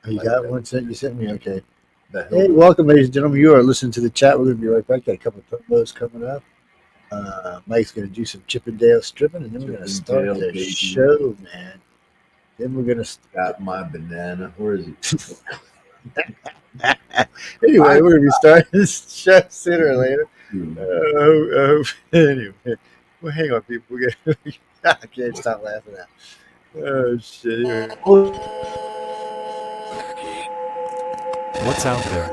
Oh, you got one sent? You sent me? Okay. The Hey, Hilton. welcome, ladies and gentlemen. You are listening to the chat. We're going to be right back. Got a couple of promos coming up. Mike's going to do some Chippendale stripping, and then we're going to start Chippendale, the baby. show, man. Then we're going to. Got my banana. Where is it? Anyway, I we're going to be starting this show sooner or later. do. Anyway, well, hang on, people. I can't stop laughing at. Oh shit! Anyway. What's out there?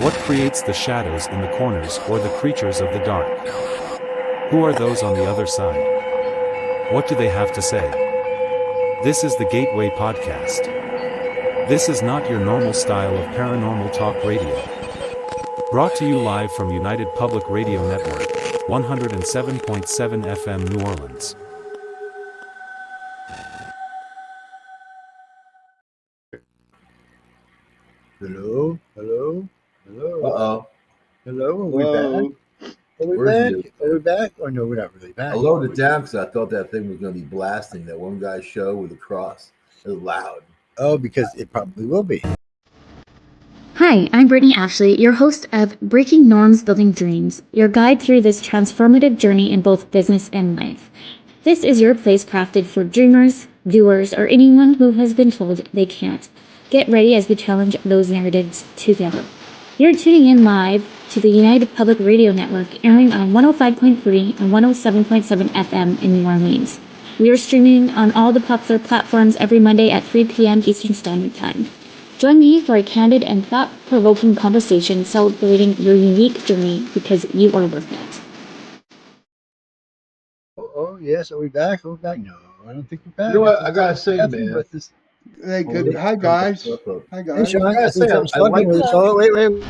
What creates the shadows in the corners or the creatures of the dark? Who are those on the other side? What do they have to say? This is the Gateway Podcast. This is not your normal style of paranormal talk radio. Brought to you live from United Public Radio Network, 107.7 FM New Orleans. Hello, hello, hello, Uh-oh. hello. Are we Whoa. back? Are we Where's back? the- Are we back? Or no, we're not really back. I lowered it down because I thought that thing was going to be blasting that one guy's show with a cross. It was loud. Oh, because it probably will be. Hi, I'm Brittany Ashley, your host of Breaking Norms Building Dreams, your guide through this transformative journey in both business and life. This is your place crafted for dreamers, doers, or anyone who has been told they can't. Get ready as we challenge those narratives together. You're tuning in live to the United Public Radio Network, airing on 105.3 and 107.7 FM in New Orleans. We are streaming on all the popular platforms every Monday at 3 p.m. Eastern Standard Time. Join me for a candid and thought-provoking conversation celebrating your unique journey because you are worth it. Oh, yes. Are we back? Are we back? No, I don't think we're back. You know what? I got to say, Nothing man. but this. Hey, good. Holy Hi, shit. guys. Hey, Hi, Hey, guys. Sean, I gotta think say, something's I fucking like with us. that. Oh, wait.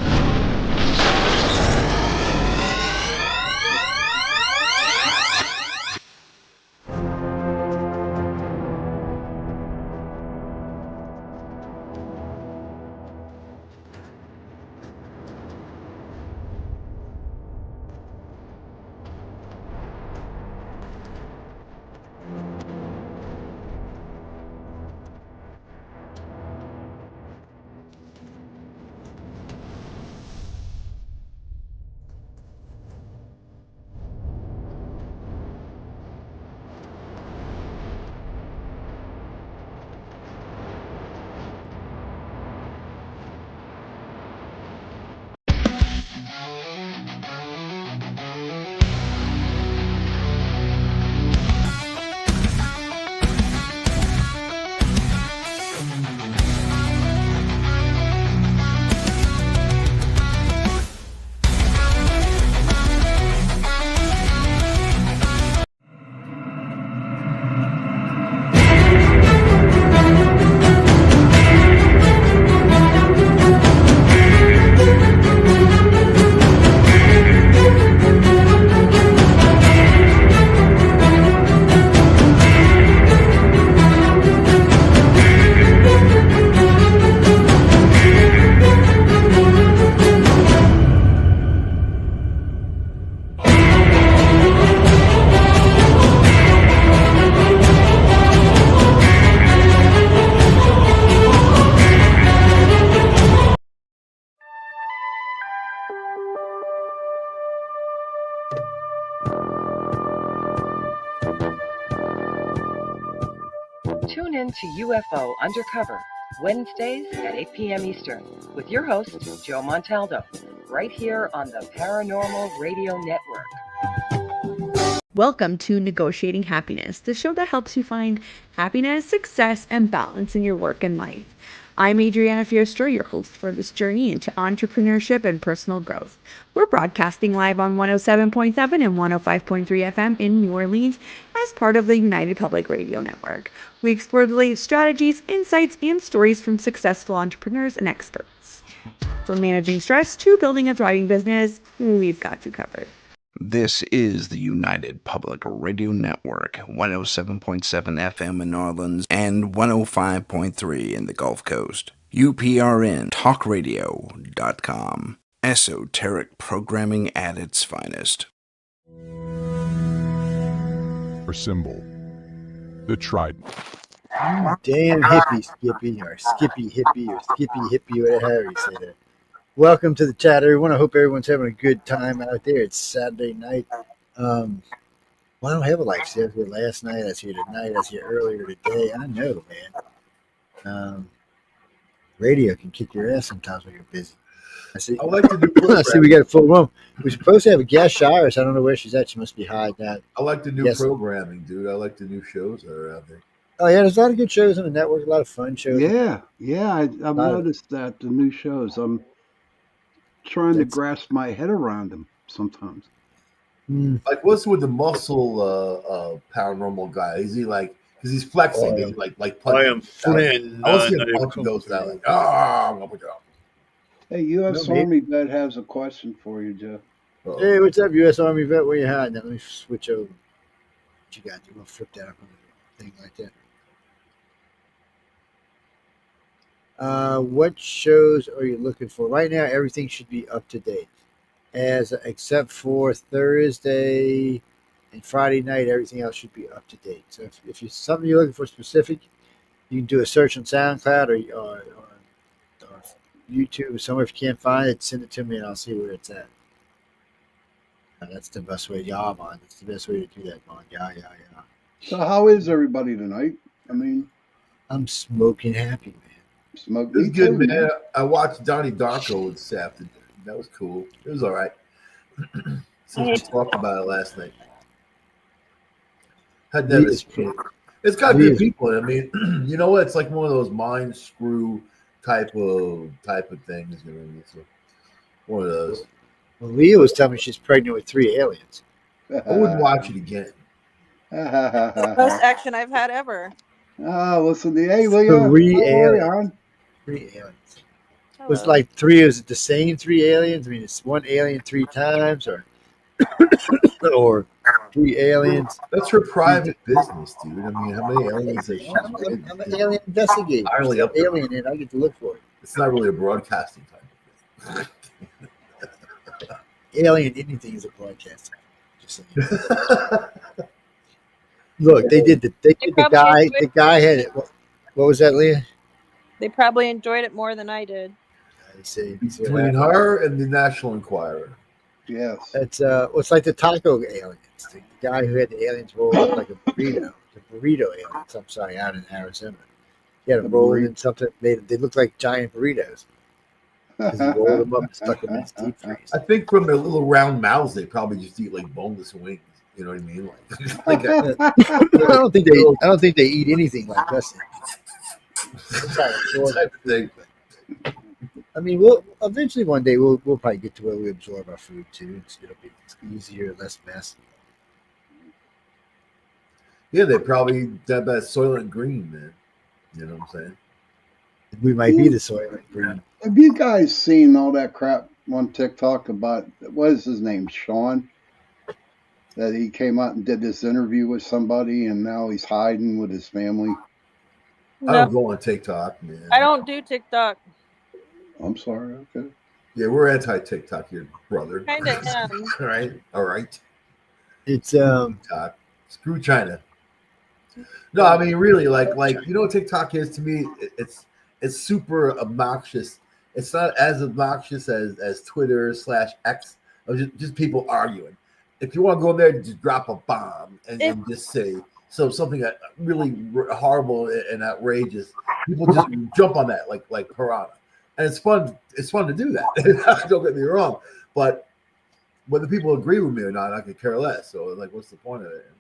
Tune in to UFO Undercover, Wednesdays at 8 p.m. Eastern, with your host, Joe Montaldo, right here on the Paranormal Radio Network. Welcome to Negotiating Happiness, the show that helps you find happiness, success, and balance in your work and life. I'm Adriana Fiestro, your host for this journey into entrepreneurship and personal growth. We're broadcasting live on 107.7 and 105.3 FM in New Orleans as part of the United Public Radio Network. We explore the latest strategies, insights, and stories from successful entrepreneurs and experts. From managing stress to building a thriving business, we've got you covered. This is the United Public Radio Network, 107.7 FM in New Orleans and 105.3 in the Gulf Coast. UPRN talkradio.com. Esoteric programming at its finest. Or symbol, the trident. You damn hippie, Skippy, or Skippy hippie, or Skippy hippie, whatever you say there. Welcome to the chat, everyone. I hope everyone's having a good time out there. It's Saturday night. Well, I don't have a life. See, I was here last night. I was here tonight. I was here earlier today. I know, man. Radio can kick your ass sometimes when you're busy. I see. I like to do I see we got a full room. We're supposed to have a guest, Charis. I don't know where she's at. She must be hiding out. I like the new Yes. programming, dude. I like the new shows that are out there. Oh, yeah, there's a lot of good shows on the network, a lot of fun shows. Yeah, I've noticed that the new shows. I'm trying to That's- grasp my head around them sometimes. Like, what's with the muscle paranormal guy? Is he like, because he's flexing, Oh, yeah. like I punching am ghosts out. Flynn. I want to see a punch ghost out, like, I'm gonna put you out. Hey, U.S. No, maybe- Army vet has a question for you, Joe. Uh-oh. Hey, what's up, U.S. Army vet? Where you hiding? Now, let me switch over. What you got? You want to flip that up on the thing like that? What shows are you looking for? Right now, everything should be up to date. Except for Thursday and Friday night, everything else should be up to date. So if you something you're looking for specific, you can do a search on SoundCloud or YouTube or somewhere. If you can't find it, send it to me and I'll see where it's at. That's the best way. Yeah, man. That's the best way to do that, man. Yeah. So, how is everybody tonight? I mean, I'm smoking happy, man. smoke. It was me good, too, man. I watched Donnie Darko this afternoon. That was cool. It was all right. Since we talked about it last night. Had never seen it. It's got good people in it. I mean, you know what? It's like one of those mind screw type of things. You know, it's one of those. Well, Leah was telling me she's pregnant with 3 aliens. I wouldn't watch it again. Most action I've had ever. Listen, hey, Leah. 3 how are you, aliens. hon? 3 aliens. Hello. Was like 3? Is it the same 3 aliens? I mean, it's 1 alien 3 times, or 3 aliens? That's her private business, dude. I mean, how many aliens has she? I'm an alien investigator. Entirely up to alien, and I get to look for it. It's not really a broadcasting type of thing. Alien, anything is a broadcast. Just saying. Look, they did the guy had it. What was that, Leah? They probably enjoyed it more than I did. I see. Between her and the National Enquirer. Yes. It's it's like the taco aliens. The guy who had the aliens roll up like a burrito. The burrito aliens. I'm sorry, out in Arizona. He had them rolled in something. They looked like giant burritos. Because he rolled them up and stuck them in his deep freeze. I think from their little round mouths, they probably just eat like boneless wings. You know what I mean? Like I don't think they eat anything like us. type of thing. I mean, we'll eventually one day we'll probably get to where we absorb our food too. It'll be easier, less mess. Yeah, they probably got that Soylent Green, man. You know what I'm saying? We might be the Soylent Green. Have you guys seen all that crap on TikTok about what is his name, Sean? That he came out and did this interview with somebody, and now he's hiding with his family. I don't go on TikTok, man. I don't do TikTok. I'm sorry. Okay. Yeah, we're anti-TikTok here, brother. Kind of am. All right. It's TikTok. Screw China. No, I mean really, like you know what TikTok is to me? It's super obnoxious. It's not as obnoxious as Twitter /X of just people arguing. If you want to go there, just drop a bomb and just say something really horrible and outrageous. People just jump on that like piranha, and it's fun. It's fun to do that. Don't get me wrong, but whether people agree with me or not, I could care less. So like, what's the point of it?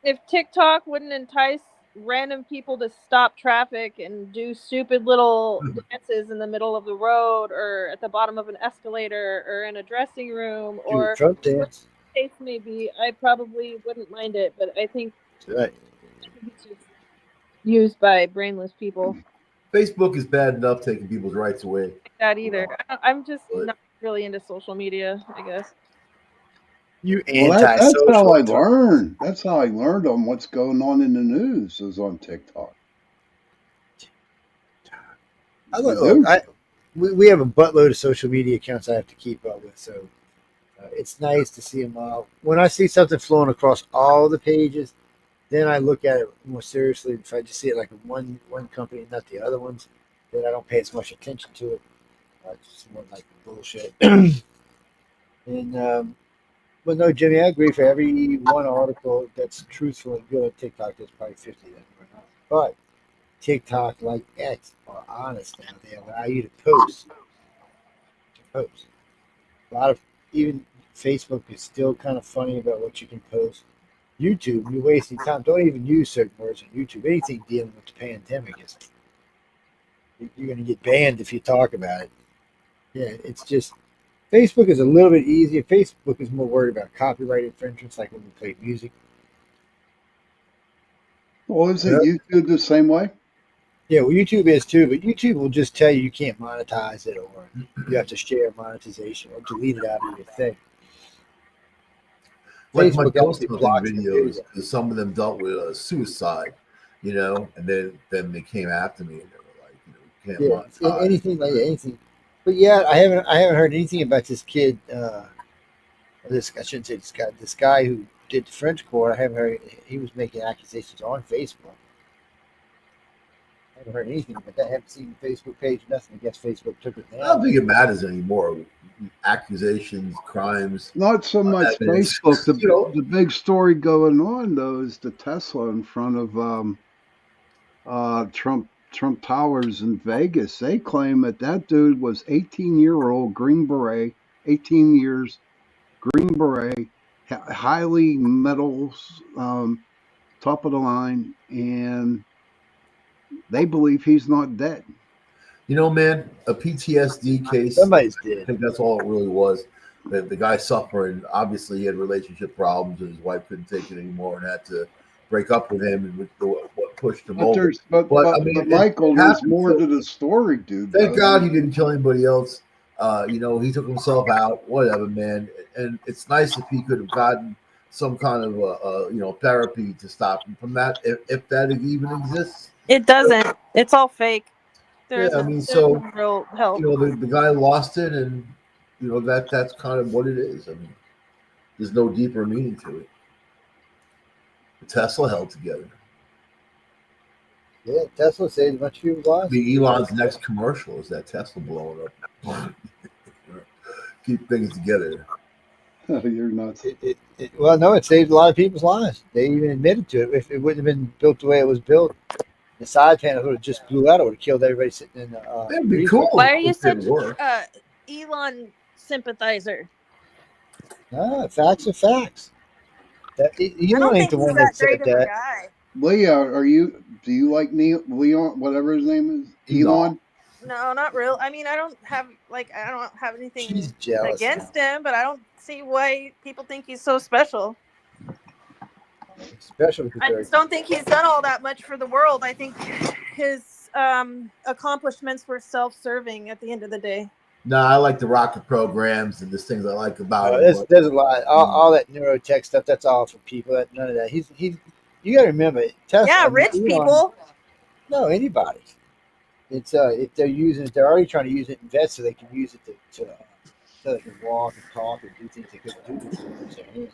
If TikTok wouldn't entice random people to stop traffic and do stupid little dances in the middle of the road or at the bottom of an escalator or in a dressing room or Trump dance. case may be, I probably wouldn't mind it, but I think Right. it's just used by brainless people. Facebook is bad enough taking people's rights away. Like that either. I'm just not really into social media, I guess. You Well, that's anti-social. how I learned. That's how I learned on what's going on in the news is on TikTok. We have a buttload of social media accounts I have to keep up with, so it's nice to see them all. When I see something flowing across all the pages, then I look at it more seriously. If I just see it like one company, not the other ones, then I don't pay as much attention to it. It's just more like bullshit. And but no, Jimmy, I agree. For every one article that's truthful and good on TikTok, there's probably 50 that are not. But TikTok, like X, are honest now. They allow you to post. A lot of even Facebook is still kind of funny about what you can post. YouTube, you're wasting time. Don't even use certain words on YouTube. Anything dealing with the pandemic is you're going to get banned if you talk about it. Yeah, it's just Facebook is a little bit easier. Facebook is more worried about copyright infringements, like when we play music. Well, isn't YouTube the same way? Yeah, well, YouTube is too, but YouTube will just tell you can't monetize it, or you have to share monetization, or delete it out of your thing. Like my Facebook ghost actually hunting blocks the videos, video. because some of them dealt with suicide, you know, and then they came after me and they were like, you can't monetize. Anything like anything. But yeah, I haven't heard anything about this kid. This I shouldn't say this guy who did the French court. I haven't heard he was making accusations on Facebook. I haven't heard anything about that. I haven't seen the Facebook page. Nothing. I guess Facebook took it down. I don't think it matters anymore. Accusations, crimes. Not so much evidence. Facebook. The, You know, the big story going on, though, is the Tesla in front of Trump Towers in Vegas. They claim that dude was 18-year-old Green Beret, 18 years, Green Beret, highly metals, top of the line, and they believe he's not dead. you know, man, a PTSD case. Somebody's I dead. think that's all it really was. The guy suffering. Obviously, he had relationship problems, and his wife couldn't take it anymore, and had to break up with him, and what pushed him over. But I mean, Michael, there's happened, more so to the story, dude. thank though. God he didn't kill anybody else. You know, he took himself out. Whatever, man. And it's nice if he could have gotten some kind of therapy to stop him from that, if that even exists. It doesn't. It's all fake. There's Yeah, I mean, there's so no real help. you know, the guy lost it, and you know that's kind of what it is. I mean, there's no deeper meaning to it. The Tesla held together. Yeah, Tesla saved a bunch of people's lives. Elon's next commercial is that Tesla blowing up. Keep things together. You're nuts. Well, no, it saved a lot of people's lives. They even admitted to it. If it wouldn't have been built the way it was built, the side panel would have just blew out. It would have killed everybody sitting in the. That'd be cool. Why are you if it such worked. Elon sympathizer? Facts are facts. Elon ain't the one that said that. Guy. Leah, do you like Leon, whatever his name is? Elon? No, not real. I mean, I don't have anything She's jealous against him, but I don't see why people think he's so special. Special. I just don't think he's done all that much for the world. I think his accomplishments were self-serving at the end of the day. No, I like the rocket programs and there's things I like about it. There's a lot. All that neurotech stuff. That's all for people. None of that. He's. You got to remember, Tesla. Yeah, rich people. No, anybody. It's if they're using it, they're already trying to use it in vets so they can use it so they can walk and talk and do things they couldn't do before with their hands.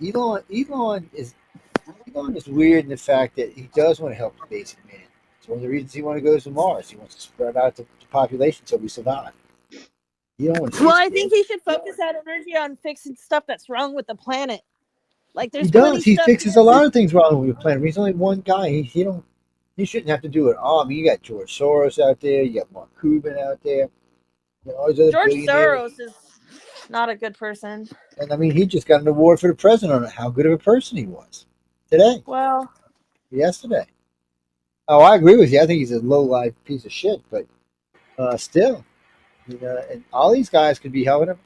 Elon is weird in the fact that he does want to help the basic man. It's one of the reasons he wants to go to Mars. He wants to spread out the population so we survive. You don't want to. Well, I think he should focus that energy on fixing stuff that's wrong with the planet. Like there's he does. He stuff fixes a lot of things wrong with the planet. He's only one guy. He shouldn't have to do it all. I mean, you got George Soros out there. You got Mark Cuban out there. George Soros is not a good person. And I mean, he just got an award for the president on how good of a person he was today. Well, yesterday. Oh, I agree with you. I think he's a low-life piece of shit, but still, and all these guys could be helping him.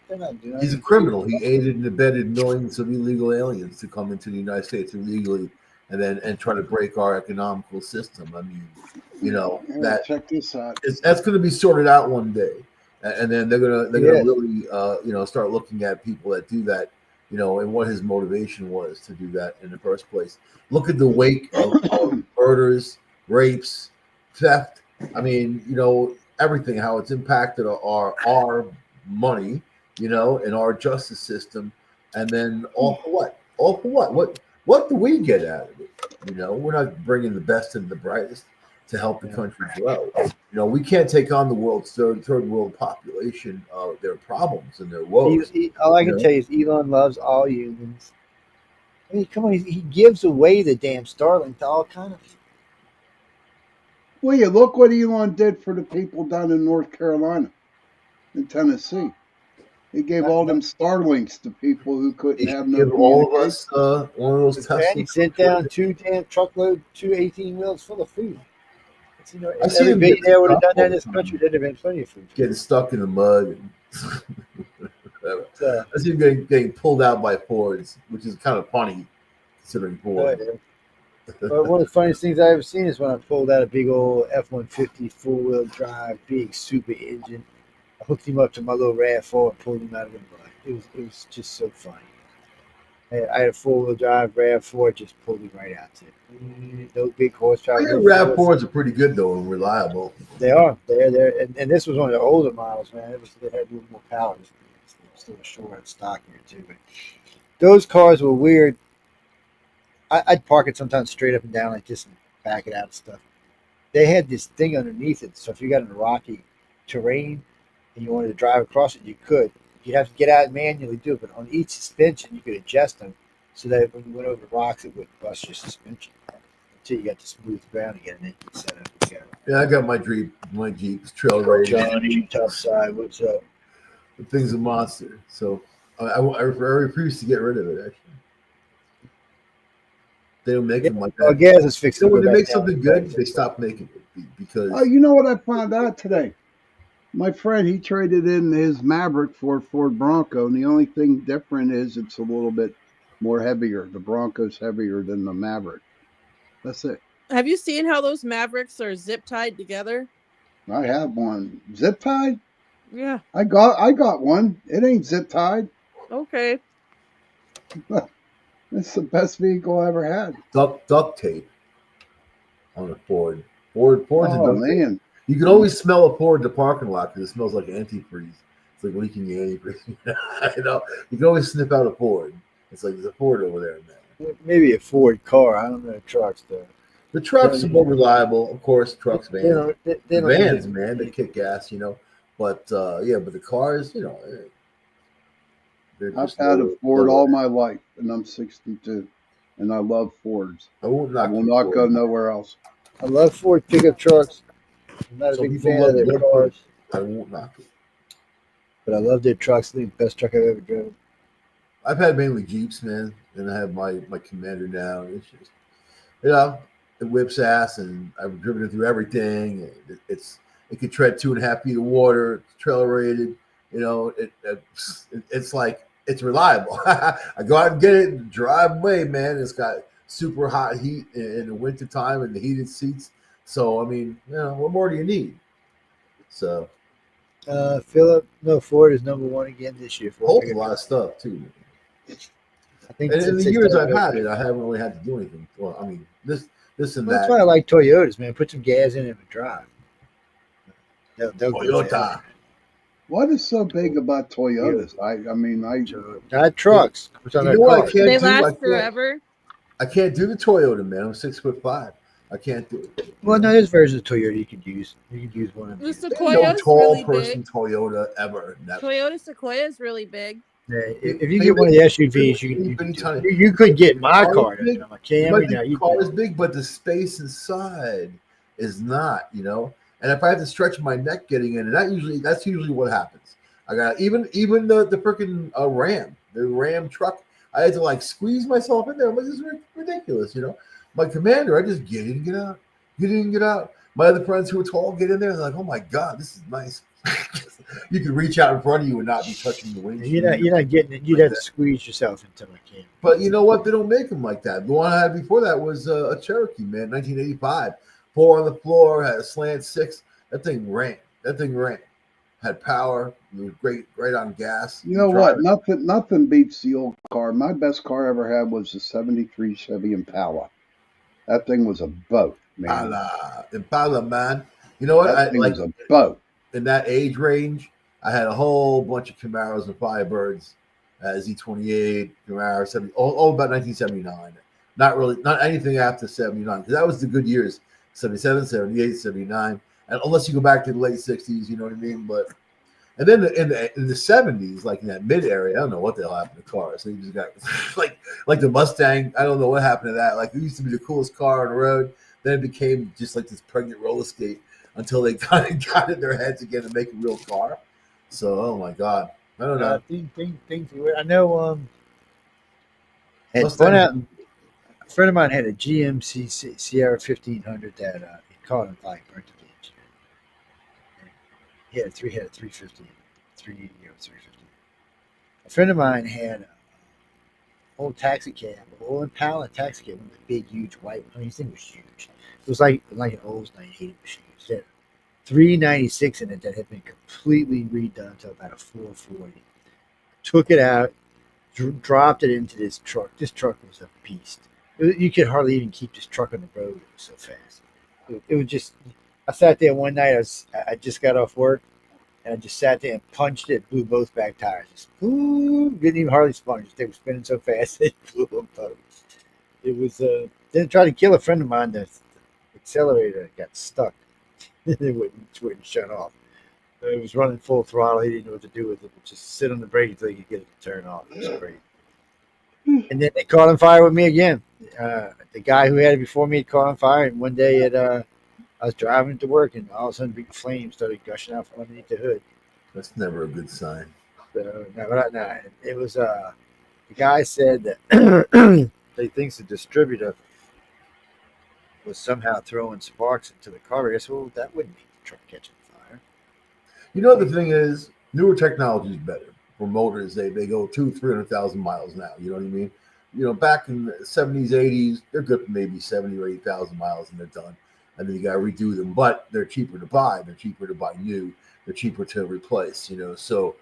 They're not doing. He's a criminal. He aided and abetted millions of illegal aliens to come into the United States illegally, and try to break our economical system. I mean, that check this out. That's going to be sorted out one day, and then they're gonna really start looking at people that do that, and what his motivation was to do that in the first place. Look at the wake of murders, rapes, theft. I mean, everything, how it's impacted our money, and our justice system, and then all for what? All for what? what do we get out of it? You know, we're not bringing the best and the brightest to help the country grow. You know, we can't take on the world's third world population, their problems and their woes. All I You can know, tell you is Elon loves all humans. I mean, come on, he gives away the damn Starlink to all kind of. Well, you look what Elon did for the people down in North Carolina and Tennessee. He gave all them Starlinks to people who couldn't he have should no give all of communication. us one of those And he Teslas. sent down two damn truckload, 18 wheels full of food. You know, I if see him everybody getting there would have stuck done that all in the this country, time, there'd have been plenty of food. getting stuck in the mud. So, I see him getting pulled out by Fords, which is kind of funny considering Ford. but one of the funniest things I ever seen is when I pulled out a big old F-150 four-wheel drive, big super engine. I hooked him up to my little RAV4 and pulled him out of the mud. It was just so funny. I had a four-wheel drive RAV4, just pulled him right out there. No big horsepower. Yeah, No Rav force. Fords are pretty good though and reliable. They are. They're there. And this was one of the older models, man. They had a little more power. Still short and stockier too. But those cars were weird. I'd park it sometimes straight up and down like this and back it out and stuff. They had this thing underneath it, so if you got in a rocky terrain and you wanted to drive across it, you could. You'd have to get out and manually do it, but on each suspension you could adjust them so that when you went over the rocks it wouldn't bust your suspension until you got to smooth ground again and then you set up and go. Yeah, I got my Jeep's trail rated. Johnny Topside, what's up? The thing's a monster. So I refuse to get rid of it. Actually, they don't make them like Well, that. gas is fixed. So when they make something good, they stop making it because Oh, you know what I found out today? My friend, he traded in his Maverick for a Ford Bronco, and the only thing different is it's a little bit more heavier. The Bronco's heavier than the Maverick. That's it. Have you seen how those Mavericks are zip tied together? I have one. Zip tied? Yeah. I got one. It ain't zip tied. Okay. It's the best vehicle I ever had. duct tape on a Ford. Ford's a Oh duct tape. man. You can always smell a Ford in the parking lot because it smells like antifreeze. It's like leaking the antifreeze. You know, you can always sniff out a Ford. It's like there's a Ford over there, man. Maybe a Ford car. I don't know trucks though. The trucks are more reliable, of course. Trucks, vans, They don't vans, need- man, they kick ass, you know. But yeah, but the cars, you know, they're I've just had a lower- Ford lower. all my life, and I'm 62, and I love Fords. I won't I knock will you not for go it. nowhere else. I love Ford pickup trucks. I'm not a Some big people fan love of their their cars, I won't knock it. but I love their trucks. They're the best truck I've ever driven. I've had mainly Jeeps, man, and I have my Commander now. And it's just, you know, it whips ass, and I've driven it through everything. And it could tread 2.5 feet of water. It's trailer rated. You know, it's like it's reliable. I go out and get it and drive away, man. It's got super hot heat in the winter time and the heated seats. So I mean, you know, what more do you need? So Philip, no, Ford is number one again this year. holds a lot of stuff too. I think And in since the they years started I've had making- it, I haven't really had to do anything. Well, I mean, this and Well, that's that. why I like Toyotas, man. Put some gas in it and drive. They'll go Toyota. fast. What is so big about Toyotas? I mean, Not trucks. We're talking You know about what I cars. can't They do? I last can't, forever. I can't do the Toyota, man. I'm 6'5". I can't do it. Well, no, there's versions of Toyota you could use. You could use one of The these. No Sequoia's tall really person big. Toyota ever. Never. Toyota Sequoia is really big. Yeah, if you get one of the SUVs, you can do it. You could get my car. Big. I'm a You might Camry now. think You the car do. is big, but the space inside is not. You know, and if I have to stretch my neck getting in, and that's usually what happens. I got even the freaking the Ram truck. I had to like squeeze myself in there. I'm like, this is ridiculous. You know, my Commander, I just get in and get out, get in and get out. My other friends who are tall get in there and they're like, oh my god, this is nice. You can reach out in front of you and not be touching the windshield. You're not getting it. You'd have to squeeze yourself into my Camry. But you know what? They don't make them like that. The one I had before that was a Cherokee, man, 1985. 4 on the floor, had a slant 6. That thing ran. Had power. It was great on gas. you know what? Nothing beats the old car. My best car I ever had was the '73 Chevy Impala. That thing was a boat, man. Impala, man. You know what? That thing was a boat. In that age range, I had a whole bunch of Camaros and Firebirds, Z28, Camaro 70, all about 1979. not anything after 79, because that was the good years, 77, 78, 79. And unless you go back to the late 60s, you know what I mean? But and then in the 70s, like in that mid area, I don't know what the hell happened to cars. So you just got like the Mustang. I don't know what happened to that. Like it used to be the coolest car on the road. Then it became just like this pregnant roller skate until they kind of got in their heads again to make a real car. So oh my god, I don't know. Things. I know. Had fun Mustang. out. A friend of mine had a GMC Sierra 1500 that he caught on fire, burnt to the engine. He had a 350, 380 or 350. A friend of mine had an old taxi cab, an old Impala taxi cab, one of the big, huge white one. I mean, this thing was huge. It was like an Olds 980 machine. It had 396 in it that had been completely redone to about a 440. Took it out, dropped it into this truck. This truck was a beast. You could hardly even keep this truck on the road. It was so fast. It was just. I sat there one night. I just got off work, and I just sat there and punched it. Blew both back tires. Just, didn't even hardly spun. They were spinning so fast it blew them both. It was. Then tried to kill a friend of mine. The accelerator got stuck. It wouldn't shut off. It was running full throttle. He didn't know what to do with it. Just sit on the brake until you could get it to turn off. It was great. And then they caught on fire with me again. The guy who had it before me caught on fire, and one day I was driving to work, and all of a sudden, big flames started gushing out from underneath the hood. That's never a good sign. So, no, it was the guy said that he thinks the distributor was somehow throwing sparks into the car. I said, well, that wouldn't make the truck catch on fire. You know the thing is, newer technology is better for motors. They go 200,000-300,000 miles now. You know what I mean? You know, back in the 70s, 80s, they're good for maybe 70 or 80,000 miles, and they're done. And then you got to redo them, but they're cheaper to buy. They're cheaper to buy new. They're cheaper to replace. You know, so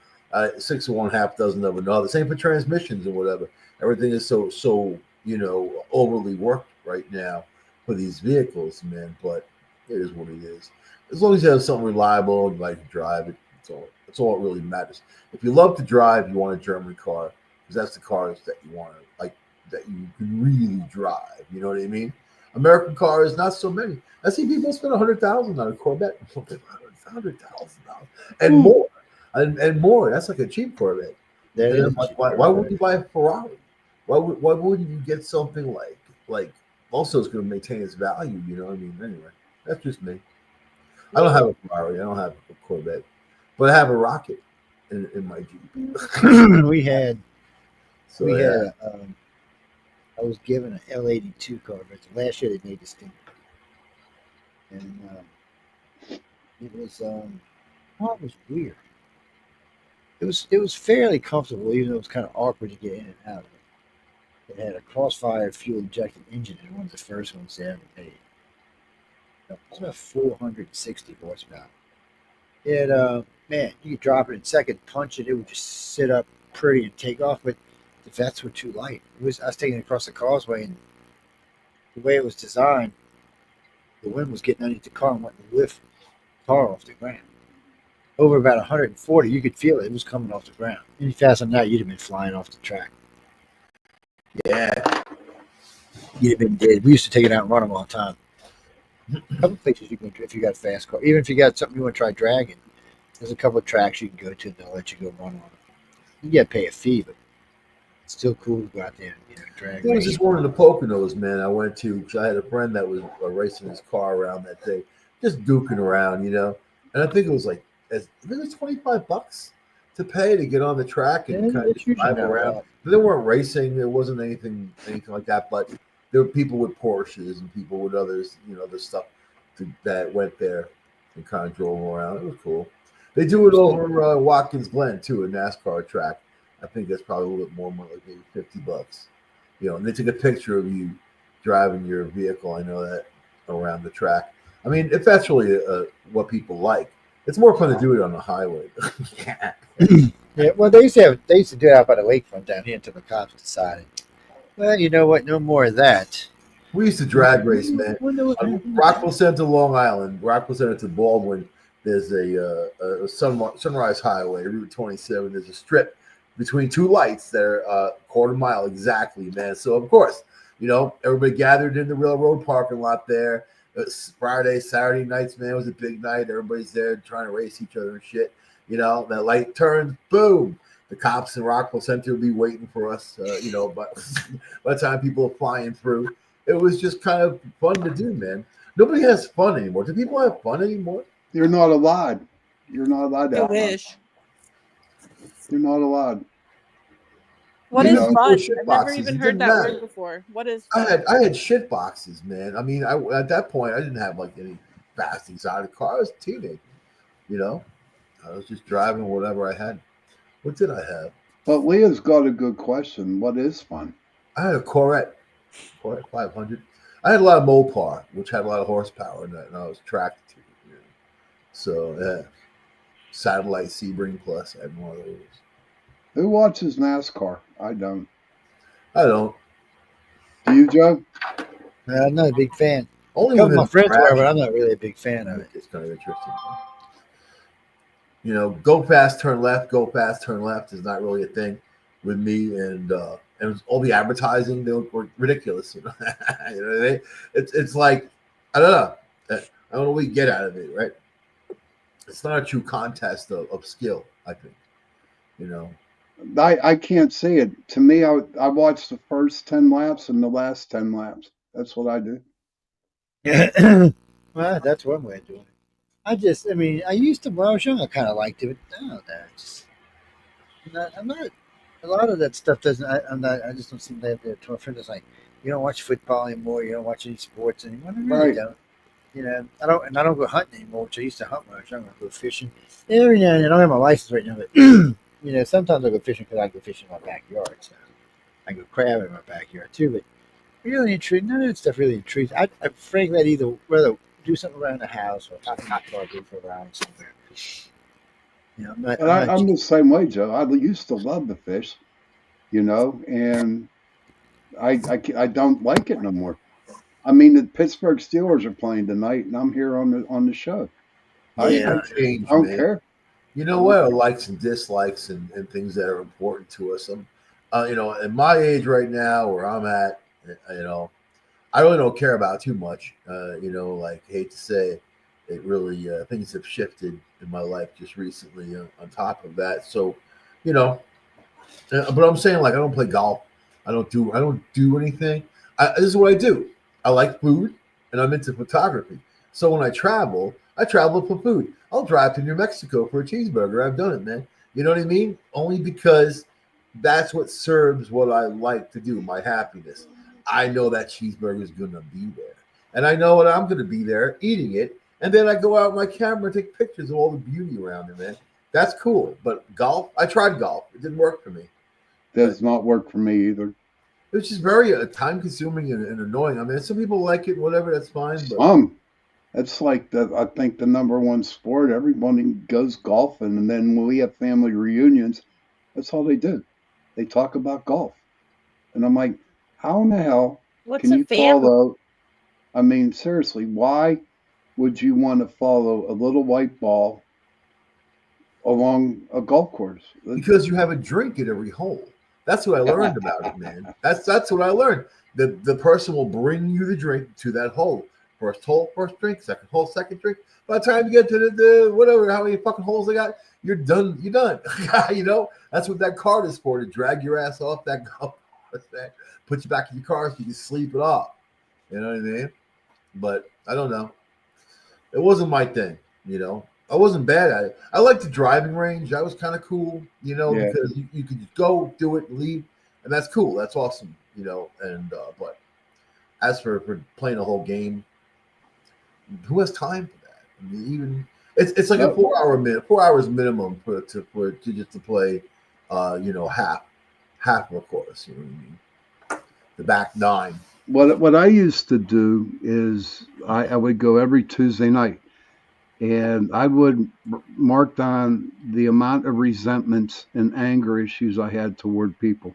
6 of one, half dozen of another. Same for transmissions and whatever. Everything is so overly worked right now for these vehicles, man. But it is what it is. As long as you have something reliable and you like to drive it, that's all it really matters. If you love to drive, you want a German car because that's the cars that you want to like, that you can really drive. You know what I mean? American cars, not so many. I see people spend $100,000 on a Corvette, $100,000 and more, and more. That's like a cheap Corvette. Why would you buy a Ferrari? Why wouldn't you get something like also it's going to maintain its value? You know what I mean? Anyway, that's just me. I don't have a Ferrari. I don't have a Corvette, but I have a rocket in my Jeep. we had. I was given an L82 Corvette. Last year they made this thing, and it was it was weird. It was fairly comfortable, even though it was kind of awkward to get in and out of it. It had a crossfire fuel injected engine in one of the first ones they ever made. It was about 460 horsepower. It man, you could drop it in second, punch it, it would just sit up pretty and take off, but the vets were too light. I was taking it across the causeway, and the way it was designed, the wind was getting underneath the car and wanting to lift the car off the ground. Over about 140, you could feel it. It was coming off the ground. Any faster than that, you'd have been flying off the track. Yeah. You'd have been dead. We used to take it out and run them all the time. A couple places you can, if you got a fast car. Even if you got something you want to try dragging, there's a couple of tracks you can go to, and they'll let you go run on it. You got to pay a fee, but it's still cool to go out there and drag. There was just one of the Poconos, man, I went to because I had a friend that was racing his car around that day, just duking around, you know. And I think it was like, I think it was $25 to pay to get on the track and kind of drive around. They weren't racing. There wasn't anything like that, but there were people with Porsches and people with others, other stuff that went there and kind of drove around. It was cool. They do it over Watkins Glen too, a NASCAR track. I think that's probably a little bit more money, like maybe $50. And they took a picture of you driving your vehicle. I know that around the track. I mean, if that's really what people like, it's more fun to do it on the highway. Yeah, well, they used to do it out by the lakefront down here until the cops decided, well, you know what? No more of that. We used to drag race, man. Rockville Center, Long Island, Rockville Center to Baldwin. There's a Sunrise Highway, Route 27. There's a strip between two lights that are a quarter mile exactly, man. So of course Everybody gathered in the railroad parking lot there. Friday, Saturday nights, man, it was a big night. Everybody's there trying to race each other and shit. That light turns, boom. The cops in Rockville Center will be waiting for us. But by the time people are flying through, it was just kind of fun to do, man. Nobody has fun anymore. Do people have fun anymore? You're not allowed. You're not allowed to I have fun. wish. You're not allowed. What You is know, fun? shit I've never boxes, even it heard didn't that matter. word before. What is I fun? had shit boxes, man. I mean, at that point I didn't have like any fast exotic car. I was a teenager, you know. I was just driving whatever I had. What did I have? but Leah's got a good question. What is fun? I had a Corvette 500. I had a lot of Mopar, which had a lot of horsepower in that, and I was attracted to it. So yeah, Satellite Sebring Plus. I had one of those. Who watches NASCAR? I don't. I don't. Do you, Joe? I'm not a big fan. Only A couple when of my it's friends were, crashing. but I'm not really a big fan of it. It's kind of interesting. Go fast, turn left. Go fast, turn left is not really a thing with me, and all the advertising they were ridiculous. It's like I don't know. I don't know what you get out of it, right? It's not a true contest of skill. I think, I can't see it. To me, I watch the first 10 laps and the last 10 laps. That's what I do. Well, that's one way of doing it. I used to, when I was young, I kind of liked it, but I don't know. I'm not, a lot of that stuff doesn't, I'm not, I just don't seem to have to my friend is like, you don't watch football anymore, you don't watch any sports anymore. I really Right. don't. I don't go hunting anymore, which I used to hunt when I was younger. I go fishing. Every now and then, I don't have my license right now, but, sometimes I go fishing because I go fishing in my backyard. So I go crabbing in my backyard too, but really intrigued. None of that stuff really intrigues. I frankly, I'd either rather do something around the house or hop in the car, go for a ride somewhere. But I'm the same way, Joe. I used to love the fish, and I don't like it no more. I mean, the Pittsburgh Steelers are playing tonight, and I'm here on the show. Yeah. I change, I don't man. care. You know what? Likes and dislikes and things that are important to us. At my age right now, where I'm at, I really don't care about too much. Hate to say, it really things have shifted in my life just recently. On top of that, so but I'm saying like I don't play golf. I don't do anything. This is what I do. I like food, and I'm into photography. So when I travel for food. I'll drive to New Mexico for a cheeseburger. I've done it, man. You know what I mean? Only because that's what serves what I like to do, my happiness. I know that cheeseburger is going to be there. And I know what I'm going to be there eating it. And then I go out with my camera and take pictures of all the beauty around it, man. That's cool. But golf, I tried golf. It didn't work for me. Does not work for me either. It was just very time consuming and annoying. I mean, some people like it, whatever, that's fine. But It's like I think the number one sport. Everybody goes golfing, and then when we have family reunions, that's all they do. They talk about golf, and I'm like, how in the hell What's can a you family? follow? I mean, seriously, why would you want to follow a little white ball along a golf course? because you have a drink at every hole. That's what I learned about it, man. That's what I learned. The person will bring you the drink to that hole. First hole, first drink, second hole, second drink. By the time you get to the whatever, how many fucking holes they got, you're done. You're done. That's what that cart is for, to drag your ass off that golf course, man. Put you back in your car so you can sleep it off. You know what I mean? But I don't know. It wasn't my thing, I wasn't bad at it. I liked the driving range. That was kind of cool, Yeah. because you could just go, do it, and leave. And that's cool. That's awesome, And but as for playing a whole game, who has time for that? I mean, even it's like a 4 hours minimum to just to play, half of a course. You know what I mean? The back nine. What I used to do is I would go every Tuesday night, and I would mark down the amount of resentments and anger issues I had toward people.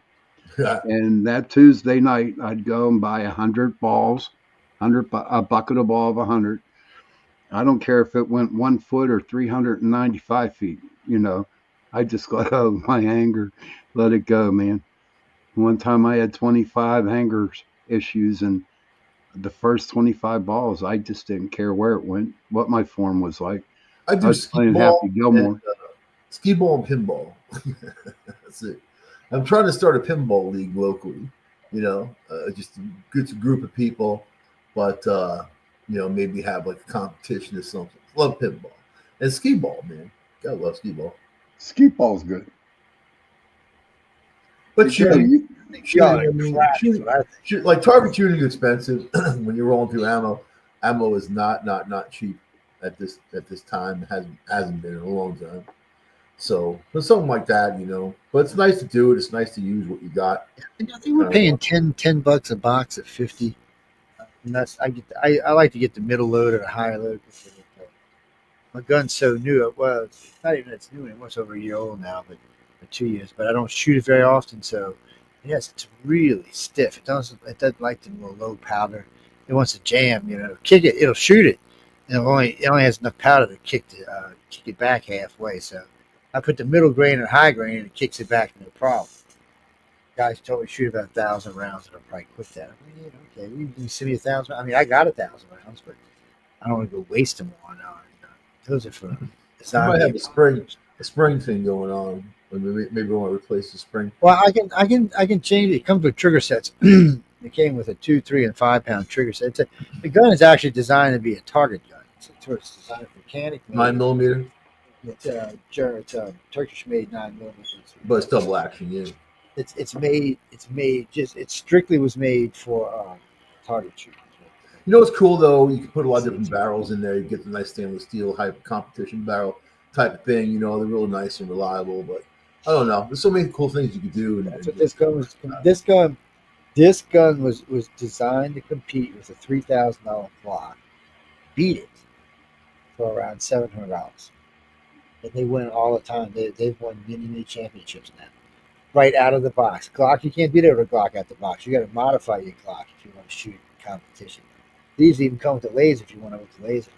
And that Tuesday night, I'd go and buy 100 balls, a bucket of ball of 100. I don't care if it went 1 foot or 395 feet. I just let out my anger, let it go, man. One time I had 25 hangers issues, and the first 25 balls, I just didn't care where it went, what my form was like. I I do was skee playing Happy ball and Gilmore. pinball. That's it. I'm trying to start a pinball league locally. Just a good group of people, but maybe have like a competition or something. Love pinball and skee ball, man. Gotta love skee ball. Ski ball's good. But Dude, shooting, You, y'all shooting, are I mean, crap, is shooting, what I think. like target shooting is expensive when you're rolling through ammo. Ammo is not cheap at this time. It hasn't been in a long time. So, but something like that, But it's nice to do it. It's nice to use what you got. I think we're paying $10 a box at 50. And that's I like to get the middle load or the higher load. My gun's so new. Well, it's not even it's new anymore. It's over a year old now, but or 2 years. But I don't shoot it very often, so yes, it's really stiff. It doesn't like the low powder. It wants to jam. Kick it. It'll shoot it. And it only has enough powder to kick it back halfway. So I put the middle grain or high grain, and it kicks it back no problem. Guys told me to shoot about 1,000 rounds, and I'll probably quit that. Okay, you send me 1,000. I mean, I got 1,000 rounds, but I don't want to go waste them on. Those are for You might have a spring thing going on. Maybe we want to replace the spring. Well, I can change it. It comes with trigger sets. It came with a 2, 3, and 5 pound trigger set. The gun is actually designed to be a target gun. It's designed for mechanic. 9mm, It's Turkish made 9mm. but it's double action. Yeah. It strictly was made for target shooting. You know what's cool though? You can put a lot of different barrels in there. You get the nice stainless steel high competition barrel type of thing. They're real nice and reliable. But I don't know. There's so many cool things you could do. That's what this gun was. This gun was designed to compete with a $3,000 Glock. Beat it for around $700. And they win all the time. They've won many championships now. Right out of the box. Glock, you can't beat it with a Glock out the box. You got to modify your Glock if you want to shoot in competition. These even come with the laser if you want to with the laser.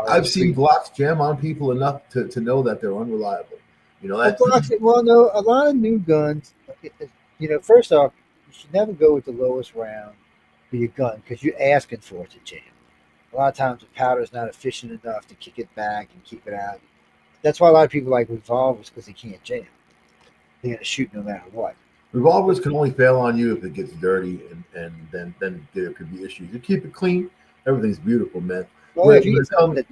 I've seen Glocks jam on people enough to know that they're unreliable. Well, no, a lot of new guns. First off, you should never go with the lowest round for your gun because you're asking for it to jam. A lot of times the powder is not efficient enough to kick it back and keep it out. That's why a lot of people like revolvers because they can't jam. They're gonna shoot no matter what. Revolvers can only fail on you if it gets dirty, and then there could be issues. You keep it clean, everything's beautiful, man. Well, When if you it comes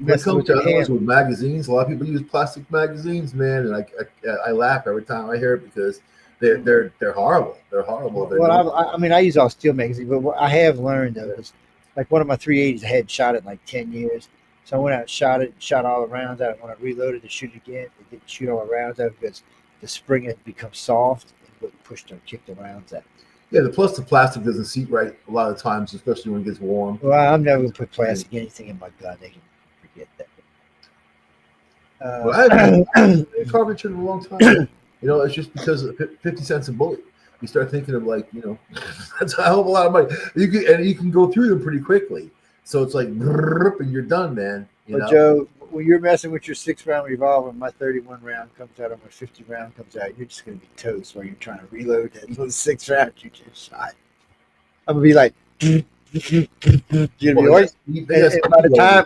to your others hand, with magazines, a lot of people use plastic magazines, man, and I laugh every time I hear it because they're horrible. They're horrible. I use all steel magazines, but what I have learned though is like one of my 380s, I had shot it in like 10 years. So I went out and shot it, shot all the rounds out. When I reloaded to shoot again, it didn't shoot all the rounds out because the spring had become soft and wouldn't push or kick the rounds out. Yeah, the plastic doesn't seat right a lot of times, especially when it gets warm. Well, I'm never gonna put plastic anything in my gun. They can forget that. Well, I haven't been cartridge in a long time. It's just because of 50 cents a bullet. You start thinking of that's a hell of a lot of money. You can go through them pretty quickly. So it's like, and you're done, man. But Joe, when you're messing with your 6-round revolver, my 31 round comes out or my 50 round comes out, you're just gonna be toast while you're trying to reload that little 6 round you just shot. I'm gonna be like, by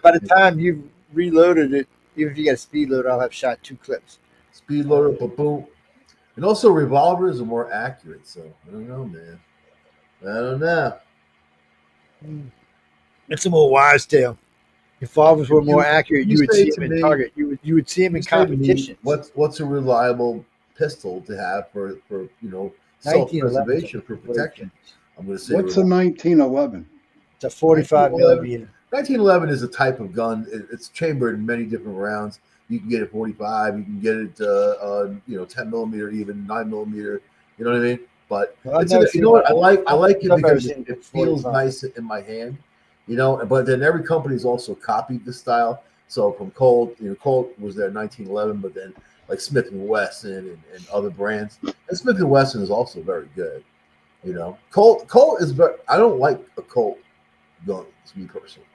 the time you've reloaded it, even if you got a speed loader, I'll have shot 2 clips. Speed loader, boom. And also revolvers are more accurate, so I don't know, man. I don't know. It's a more wise tale. If revolvers were more accurate, you would see them in target. You would see them in competition. What's a reliable pistol to have for self-preservation, for protection? I'm going to say. What's a 1911? It's a 45 millimeter. 1911 is a type of gun. It's chambered in many different rounds. You can get it 45. You can get it 10 millimeter, even 9 millimeter. You know what I mean? But you know what? I like it because it feels nice in my hand. But then every company's also copied the style. So from Colt, Colt was there in 1911, but then like Smith and Wesson and other brands. And Smith and Wesson is also very good. Colt is very. I don't like a Colt gun. To me personally.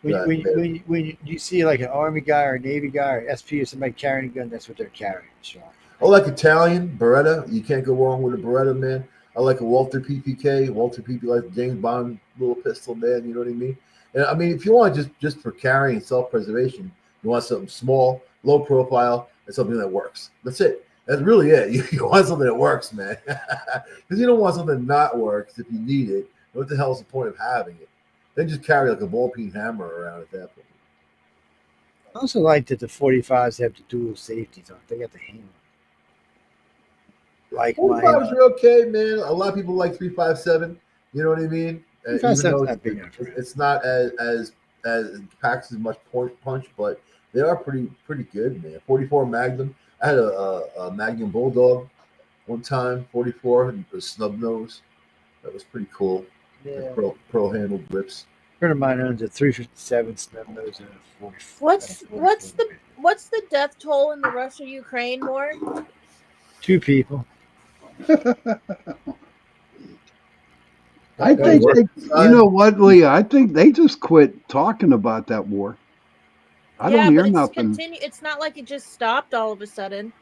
When you see like an Army guy or a Navy guy or SP or somebody carrying a gun, that's what they're carrying. Sure. Oh, like Italian Beretta. You can't go wrong with a Beretta, man. I like a Walter PPK. Walter PP like James Bond little pistol, man. You know what I mean? And I mean, if you want just for carrying and self preservation, you want something small, low profile, and something that works. That's it. That's really it. You want something that works, man, because you don't want something that not works if you need it. What the hell is the point of having it? Then just carry like a ball peen hammer around at that point. I also like that the 45s have the dual safeties on. They got the hammer. Like my 45s are okay, man. A lot of people like 357. You know what I mean? Even 357's though not big enough for me. it's not as packs as much punch, but they are pretty good, man. 44 Magnum. I had a Magnum Bulldog one time, 44, and a snub nose. That was pretty cool. Yeah. Pearl handle grips. A friend of mine owns a 357 snub nose and a 44. What's the death toll in the Russia-Ukraine war? 2 people. I think you know what, Leah? I think they just quit talking about that war. I don't hear nothing. It's not like it just stopped all of a sudden.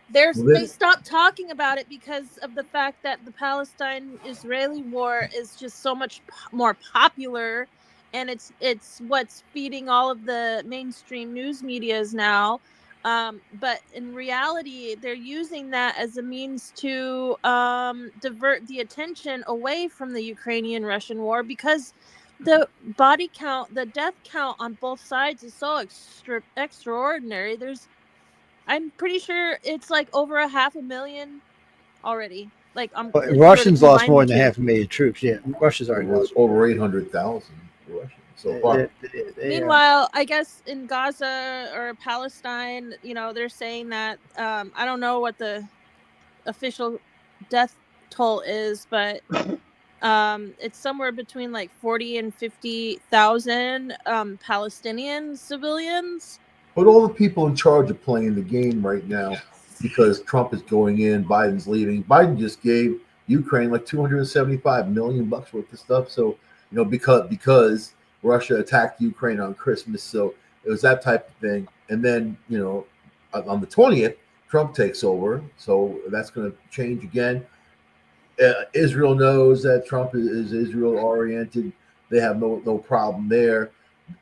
They stopped talking about it because of the fact that the Palestine-Israeli war is just so much more popular, and it's what's feeding all of the mainstream news medias now. But in reality, they're using that as a means to divert the attention away from the Ukrainian-Russian war, because the body count, the death count on both sides is so extraordinary. I'm pretty sure it's like over 500,000 already. Like Russians lost more than 500,000 troops. Yeah, Russia's already lost over 800,000 Russians so far. Meanwhile, I guess in Gaza or Palestine, they're saying that I don't know what the official death toll is, but it's somewhere between like 40 and 50,000 Palestinian civilians. But all the people in charge are playing the game right now because Trump is going in, Biden's leaving. Biden just gave Ukraine like $275 million worth of stuff. So, because Russia attacked Ukraine on Christmas, so it was that type of thing. And then, on the 20th, Trump takes over, so that's going to change again. Israel knows that Trump is Israel oriented. They have no problem there.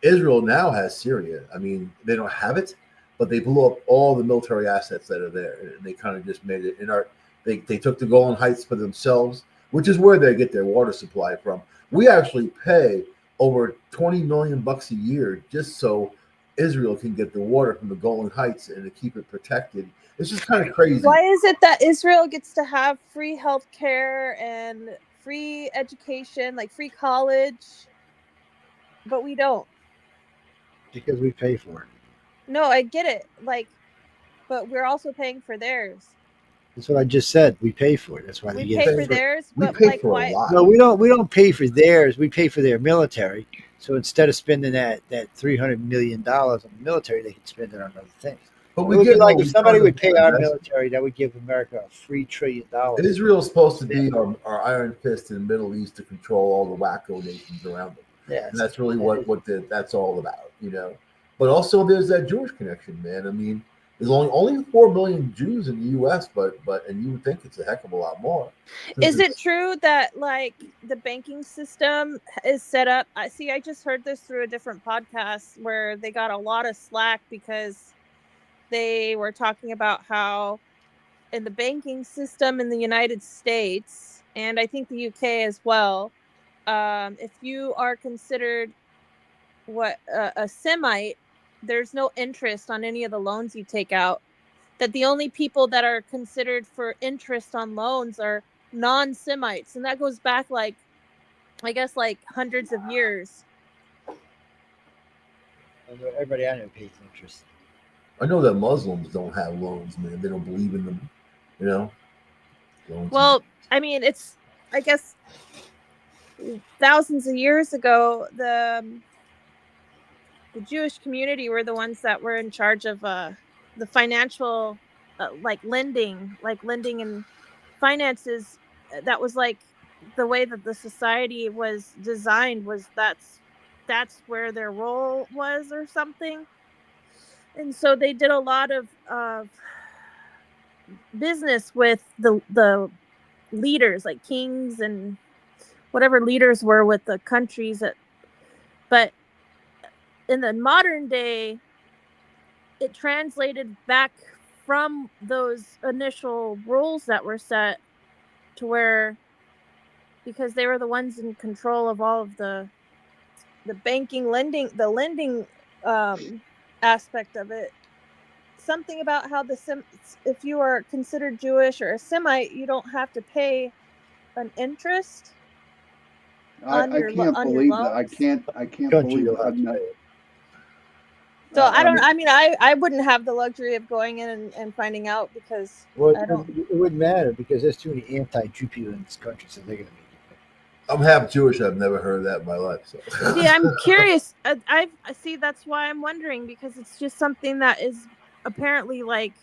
Israel now has Syria. I mean, they don't have it, but they blew up all the military assets that are there, and they kind of just made it in art. They took the Golan Heights for themselves, which is where they get their water supply from. We actually pay over $20 million a year just so Israel can get the water from the Golan Heights and to keep it protected. It's just kind of crazy. Why is it that Israel gets to have free health care and free education, like free college, but we don't? Because we pay for it. No, I get it. But we're also paying for theirs. That's what I just said. We pay for it. That's why we pay for theirs. We pay for a lot. No, we don't pay for theirs. We pay for their military. So instead of spending that $300 million on the military, they could spend it on other things. But it would be like if somebody would pay our military, that would give America a free $1 trillion. Israel's supposed to be our iron fist in the Middle East to control all the wacko nations around them. Yeah, and that's really what that's all about, But also there's that Jewish connection, man. I mean, there's only 4 million Jews in the U.S., and you would think it's a heck of a lot more. Is it true that the banking system is set up? I just heard this through a different podcast where they got a lot of slack because they were talking about how in the banking system in the United States, and I think the UK as well, if you are considered a Semite, there's no interest on any of the loans you take out. That the only people that are considered for interest on loans are non-Semites, and that goes back hundreds of years. Everybody I know pays interest. I know that Muslims don't have loans, man. They don't believe in them, Well, I mean, it's, I guess, thousands of years ago, the Jewish community were the ones that were in charge of the financial, lending and finances. That was the way that the society was designed. That's where their role was, or something. And so they did a lot of business with the leaders, like kings and whatever leaders were with the countries. But in the modern day, it translated back from those initial rules that were set to where, because they were the ones in control of all of the banking, the lending aspect of it. Something about how if you are considered Jewish or a Semite, you don't have to pay an interest on I your can't on your believe that. I loans. can't Country, believe you'll have to that. pay it. So I don't. mean, I mean, I wouldn't have the luxury of going in and finding out, because Well, I don't. it wouldn't matter because there's too many anti-Jew people in this country, so they're going to make it. I'm half Jewish. I've never heard of that in my life. So. See, I'm curious. I see. That's why I'm wondering, because it's just something that is apparently like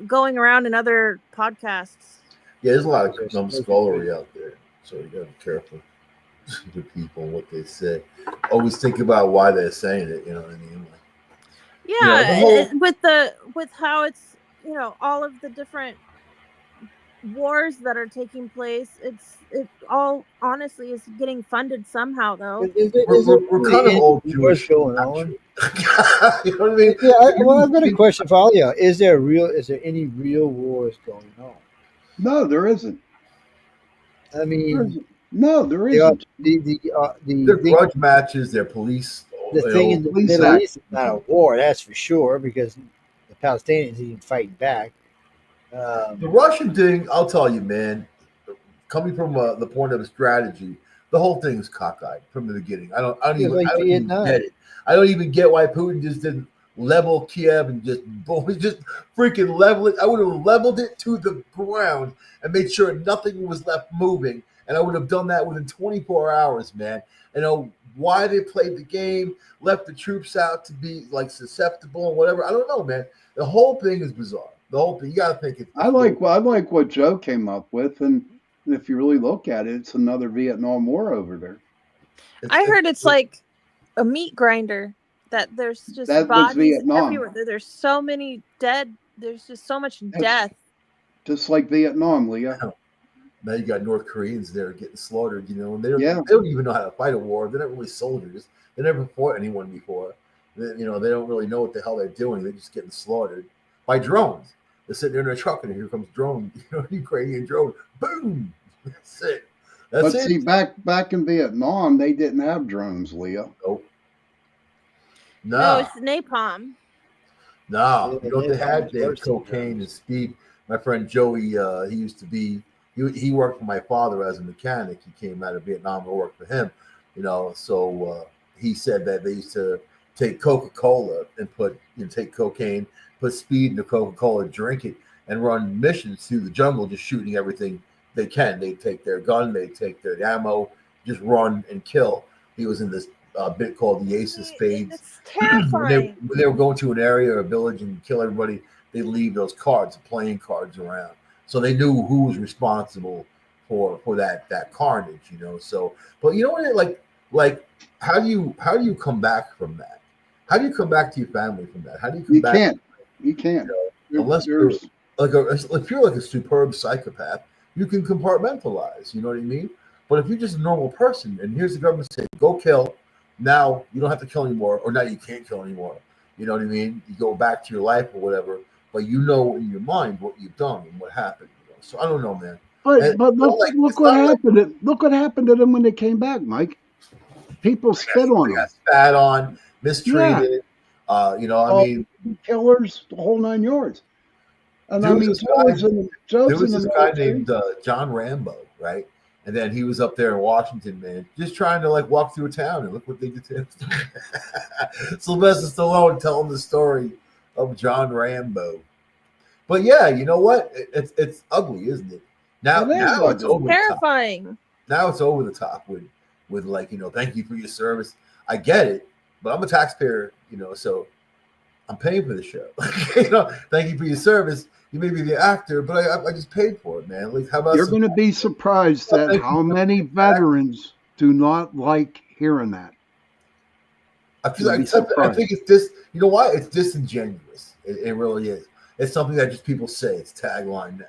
going around in other podcasts. Yeah, there's a lot of There's numbskullery out there, so you got to be careful with people and what they say. Always think about why they're saying it. You know what I mean? Yeah, with how it's, all of the different wars that are taking place. It all honestly is getting funded somehow, though. Is there We're really kind of any old wars Jewish, going on? actually. You know what I mean? Yeah, well, I've got a question for all y'all. Is there any real wars going on? no, there isn't. I There mean, isn't. No, there they are, isn't. They're grudge matches. They're police. the thing in the police Middle act. East is not a war, that's for sure, because the Palestinians ain't fighting back. The Russian thing, I'll tell you, man. Coming from the point of strategy, the whole thing is cockeyed from the beginning. I don't It's like even Vietnam. get it. I don't even get why Putin just didn't level Kiev and just freaking level it. I would have leveled it to the ground and made sure nothing was left moving. And I would have done that within 24 hours, man. You know why they played the game, left the troops out to be like susceptible and whatever. I don't know, man. The whole thing is bizarre. The whole thing, you got to think it's I like what Joe came up with, and if you really look at it, it's another Vietnam War over there. I heard it's like a meat grinder, that there's just That was bodies Vietnam. everywhere. There's so many dead. There's just so much death. Just like Vietnam, Leah. Now you got North Koreans there getting slaughtered, and they Yeah. don't even know how to fight a war. They're not really soldiers. They never fought anyone before. They don't really know what the hell they're doing. They're just getting slaughtered by drones. They're sitting there in their truck, and here comes drone, Ukrainian drone. Boom! That's it. That's it. See, back in Vietnam, they didn't have drones, Leah. Nope. No, it's napalm. No, Yeah, what they had? They had worse than cocaine and drones. speed. My friend Joey, he used to be, he worked for my father as a mechanic. He came out of Vietnam to work for him, So he said that they used to take Coca-Cola and take cocaine, put speed in the Coca-Cola, drink it, and run missions through the jungle, just shooting everything they can. They take their gun, they take their ammo, just run and kill. He was in this bit called the Ace of Spades. It's terrifying. When they were going to an area or a village and kill everybody, they leave those cards, playing cards around, so they knew who was responsible for that carnage. So, but you know what? Like, how do you come back from that? How do you come back to your family from that? How do you come back? Can't. You can't. Unless you're if you're like a superb psychopath, you can compartmentalize. You know what I mean? But if you're just a normal person, and here's the government saying, "Go kill," now you don't have to kill anymore, or now you can't kill anymore. You know what I mean? You go back to your life or whatever, but in your mind what you've done and what happened. So I don't know, man. But look what happened. Look what happened to them when they came back, Mike. People spit on them. Spat on, mistreated. Killers, the whole 9 yards. And there was this guy military. named John Rambo, right? And then he was up there in Washington, man, just trying to walk through a town, and look what they did to him. Sylvester Stallone telling the story of John Rambo. But yeah, you know what? It's ugly, isn't it? Now it's over terrifying. The top. Now it's over the top with thank you for your service. I get it, but I'm a taxpayer, so I'm paying for the show. Thank you for your service. You may be the actor, but I just paid for it, man. How about you're going to be surprised at how many veterans do not like hearing that. I think it's this. You know why? It's disingenuous. It really is. It's something that just people say. It's tagline now.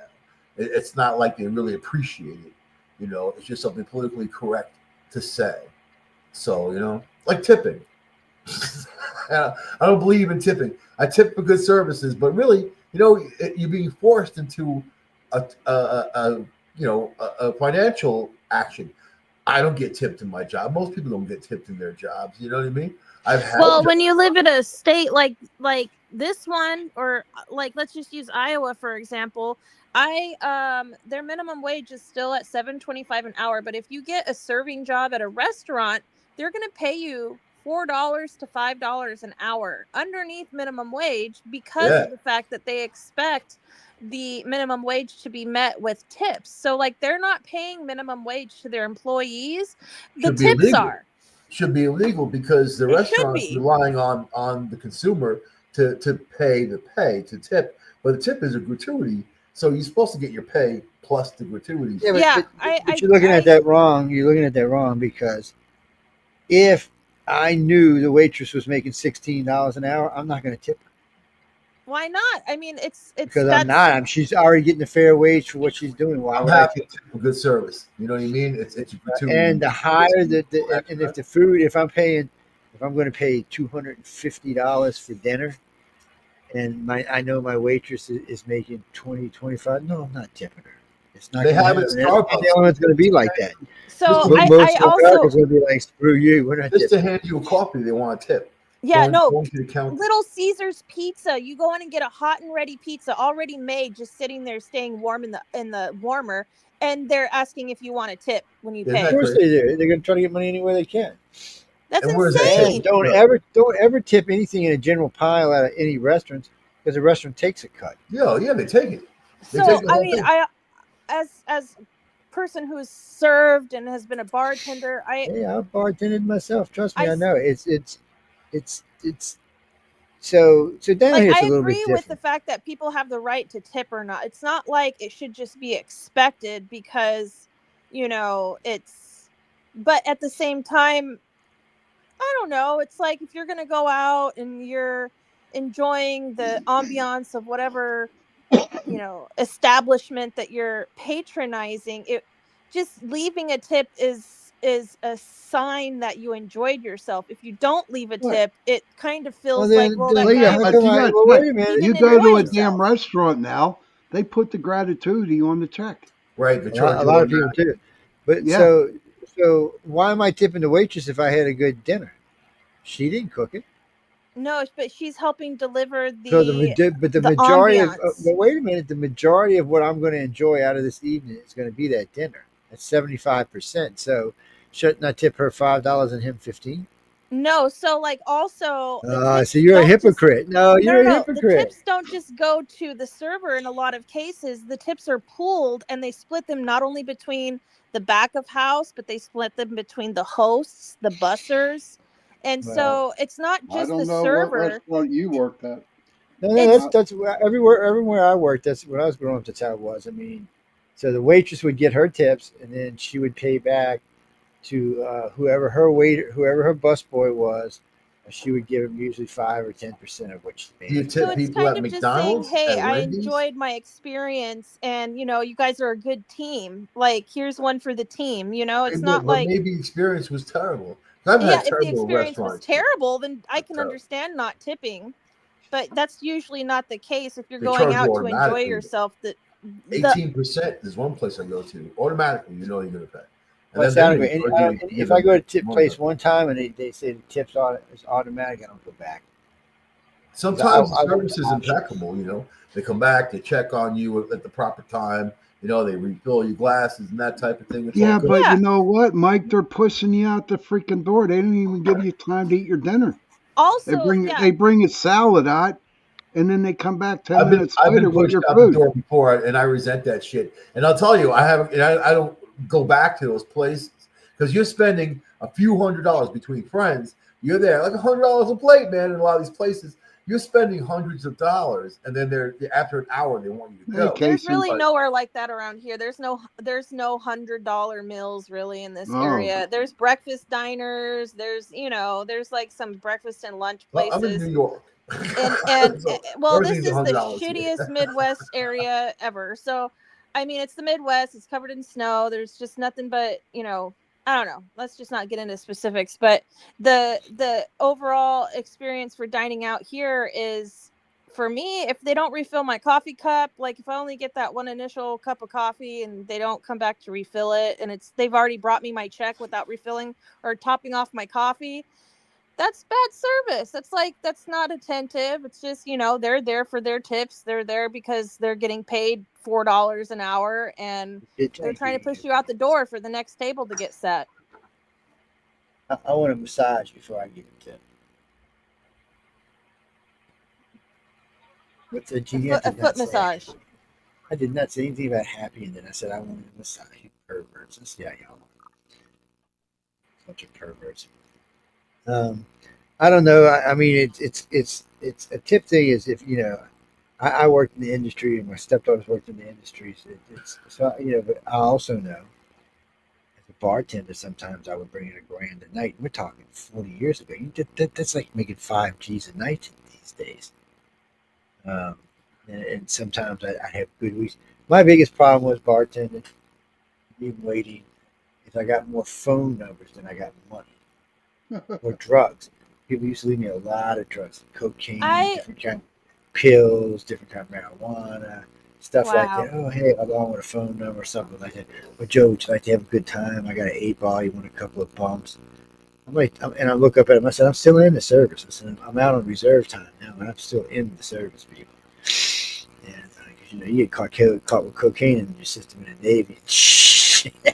It's not like they really appreciate it. It's just something politically correct to say. So, like tipping. I don't believe in tipping. I tip for good services, but really, you're being forced into a financial action. I don't get tipped in my job. Most people don't get tipped in their jobs. You know what I mean? I've had Well, when you live in a state like this one, or like let's just use Iowa for example, their minimum wage is still at $7.25 an hour. But if you get a serving job at a restaurant, they're going to pay you $4 to $5 an hour underneath minimum wage because Yeah. of the fact that they expect the minimum wage to be met with tips. So like they're not paying minimum wage to their employees. The should be tips illegal. are. Should be illegal because the It should restaurant's be. relying on the consumer to pay to tip, but the tip is a gratuity, so you're supposed to get your pay plus the gratuity. Yeah, Yeah, but you're looking at that wrong. You're looking at that wrong because if I knew the waitress was making $16 an hour, I'm not going to tip her. Why not? I mean, it's Because that's I'm not. She's already getting a fair wage for what she's doing. Why I'm would I happy tip? for good service. You know what I mean? It's a gratuity. And the higher and if the food, if I'm going to pay $250 for dinner, and I know my waitress is making 20, 25. No, I'm not tipping her. It's not. They gonna have it happen. at Starbucks. The one's going to be like that. so. Most I also Americans going to be like, screw you. We're not Just to tipping. hand you a coffee, they want a tip. going to the counter. Little Caesar's Pizza. You go in and get a hot and ready pizza already made, just sitting there, staying warm in the warmer, and they're asking if you want a tip when you pay. Of course they do. They're going to try to get money any way they can. That's And where's that insane. tip? Don't ever tip anything in a general pile out of any restaurants because the restaurant takes a cut. Yeah, they take it. They So take the I whole mean, thing. as a person who's served and has been a bartender, Yeah, I've bartended myself. Trust me, I I know. It's so down like here it's I a little bit agree with the different. fact that people have the right to tip or not. It's not like it should just be expected because it's, but at the same time, I don't know, it's like if you're going to go out and you're enjoying the ambiance of whatever establishment that you're patronizing, it just leaving a tip is a sign that you enjoyed yourself. If you don't leave a What? tip, it kind of Well, feels like, well, that Well, yeah, guy how but come you got well, check. wait a minute. he You didn't go to enjoy a damn himself. restaurant now, they put the gratuity on the check. Right, the A lot of people do. But Yeah. so why am I tipping the waitress if I had a good dinner? She didn't cook it. No, but she's helping deliver So the majority of ambiance. but wait a minute, the majority of what I'm going to enjoy out of this evening is going to be that dinner. That's 75%. So shouldn't I tip her $5 and him 15? No, so like also the tips So you're a don't just hypocrite. No, you're a the hypocrite. tips don't just go to the server. In a lot of cases, the tips are pooled and they split them not only between the back of house, but they split them between the hosts, the bussers. And Well, so it's not I just don't the know what server. restaurant you worked at. no, It's that's everywhere I worked. That's when I was growing up. That's how it was. I mean, so the waitress would get her tips, and then she would pay back to whoever her waiter, whoever her busboy was. She would give him usually 5 or 10% of what she Do you made. so tip it's people kind at of just saying, McDonald's, hey, at I Wendy's? enjoyed my experience and you guys are a good team. Like here's one for the team. It's not But like, maybe the experience was terrible. I've yeah, had if the terrible experience was restaurants. terrible, then I can Terrible. understand not tipping. But that's usually not the case if you're They going charge you out to enjoy automatically. yourself. The 18% is one place I go to. Automatically, you're going to pay. And Well, then anyway, if I go to tip place one time and they say the tips is automatic, I don't go back. Sometimes the I service is want the impeccable. They come back, they check on you at the proper time. They refill your glasses and that type of thing. It's all Yeah, good. but Yeah. you know what, Mike? They're pushing you out the freaking door. They don't even give you time to eat your dinner. They also, bring a salad out, and then they come back 10 I've been minutes later with pushed your out the food. door before, and I resent that shit. And I'll tell you, I don't go back to those places because you're spending a few $100s between friends. You're there like $100 a plate, man. In a lot of these places, you're spending hundreds of dollars, and then after an hour they want you to go. Okay. there's really But- nowhere like that around here. There's no $100 meals really in this Oh. area. There's breakfast diners. There's like some breakfast and lunch Well, places. I'm in New York. and So well, this everything's is the $100 here. shittiest Midwest area ever. So I mean, it's the Midwest. It's covered in snow. There's just nothing but, I don't know. Let's just not get into specifics. But the overall experience for dining out here is, for me, if they don't refill my coffee cup, like if I only get that one initial cup of coffee and they don't come back to refill it, and they've already brought me my check without refilling or topping off my coffee, that's bad service. That's not attentive. It's just, they're there for their tips. They're there because they're getting paid $4 an hour, and they're trying to push you out the door for the next table to get set. I want a massage before I give a tip. But the GM A did foot not say. massage. I did not say anything about happy, and then I said I wanted a massage. You perverts. That's y'all. Bunch of perverts. I don't know. I mean, it's a tip thing. Is if I worked in the industry, and my stepdaughter's worked in the industry. So so but I also know as a bartender, sometimes I would bring in $1,000 a night. We're talking 40 years ago. That's like making 5 G's a night these days. And sometimes I have good weeks. My biggest problem was bartending, even waiting, is I got more phone numbers than I got money or drugs. People used to leave me a lot of drugs, cocaine, different kind of pills, different kind of marijuana, stuff like that. Oh, hey, I want a phone number or something like that. Well, Joe, would you like to have a good time? I got an 8-ball. You want a couple of bumps? And I look up at him. I said, I'm still in the service. I said, I'm out on reserve time now, but I'm still in the service, people. And you get caught with cocaine in your system in the Navy.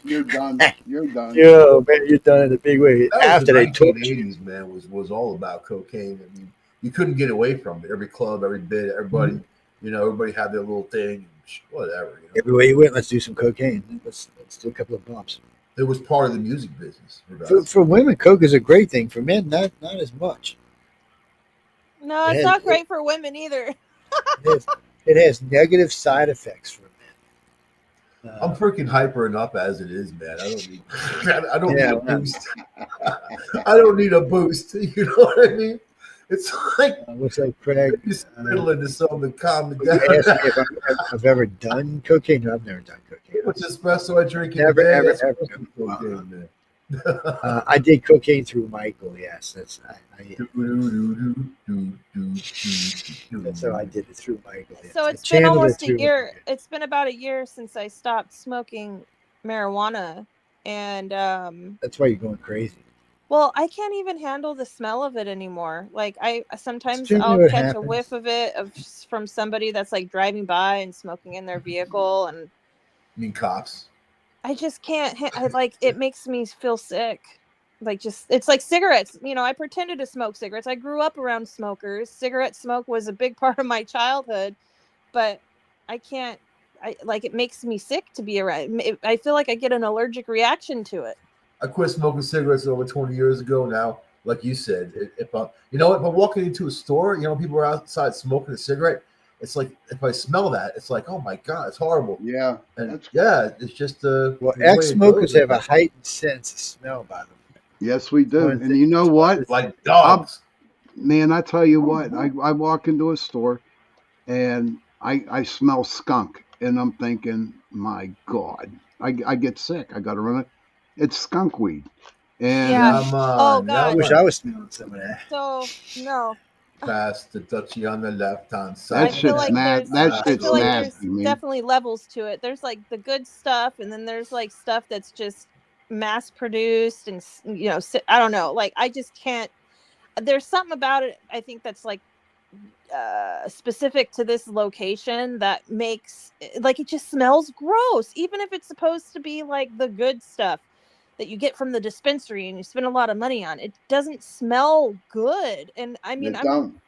You're done. You're done. Yo, man, you're done in a big way. After the they tortured you. 1980s, man, was all about cocaine. I mean, you couldn't get away from it. Every club, every bit, everybody, everybody had their little thing, whatever. Everywhere you went, let's do some cocaine. Let's do a couple of bumps. It was part of the music business. For women, coke is a great thing. For men, not as much. No, it's not great for women either. It has negative side effects for men. I'm freaking hyper enough as it is, man. I don't need a boost. I don't need a boost. You know what I mean? It's like looks like Craig. Just fiddling to something to calm me down. You asked me if I've ever done cocaine. No, I've never done cocaine. What's espresso I drink? Ever. Cocaine, man. I did cocaine through Michael. Yes, that's how I did it through Michael. Yes. So it's been almost a year. It's been about a year since I stopped smoking marijuana, and that's why you're going crazy. Well, I can't even handle the smell of it anymore. Like sometimes I'll catch a whiff of it from somebody that's like driving by and smoking in their vehicle, and you mean cops? I just can't. It makes me feel sick. It's like cigarettes. I pretended to smoke cigarettes. I grew up around smokers. Cigarette smoke was a big part of my childhood, but I can't. It makes me sick to be around. I feel like I get an allergic reaction to it. I quit smoking cigarettes over 20 years ago now. Like you said, if I'm walking into a store, people are outside smoking a cigarette. It's like if I smell that, it's like, oh my god, it's horrible. Yeah, it's just ex-smokers have a heightened sense of smell by them. Yes, we do. And you know what? Like dogs. Man, I tell you what, I walk into a store and I smell skunk, and I'm thinking, my god, I get sick. I got to run it. It's skunk weed. And God, I wish I was smelling some of that. So no. Past the Dutchie on the left-hand side. That shit's nasty. There's definitely levels to it. There's like the good stuff, and then there's like stuff that's just mass-produced, and I don't know. Like I just can't. There's something about it. I think that's like specific to this location that makes it just smells gross, even if it's supposed to be like the good stuff that you get from the dispensary and you spend a lot of money on. It doesn't smell good. And I mean, I'm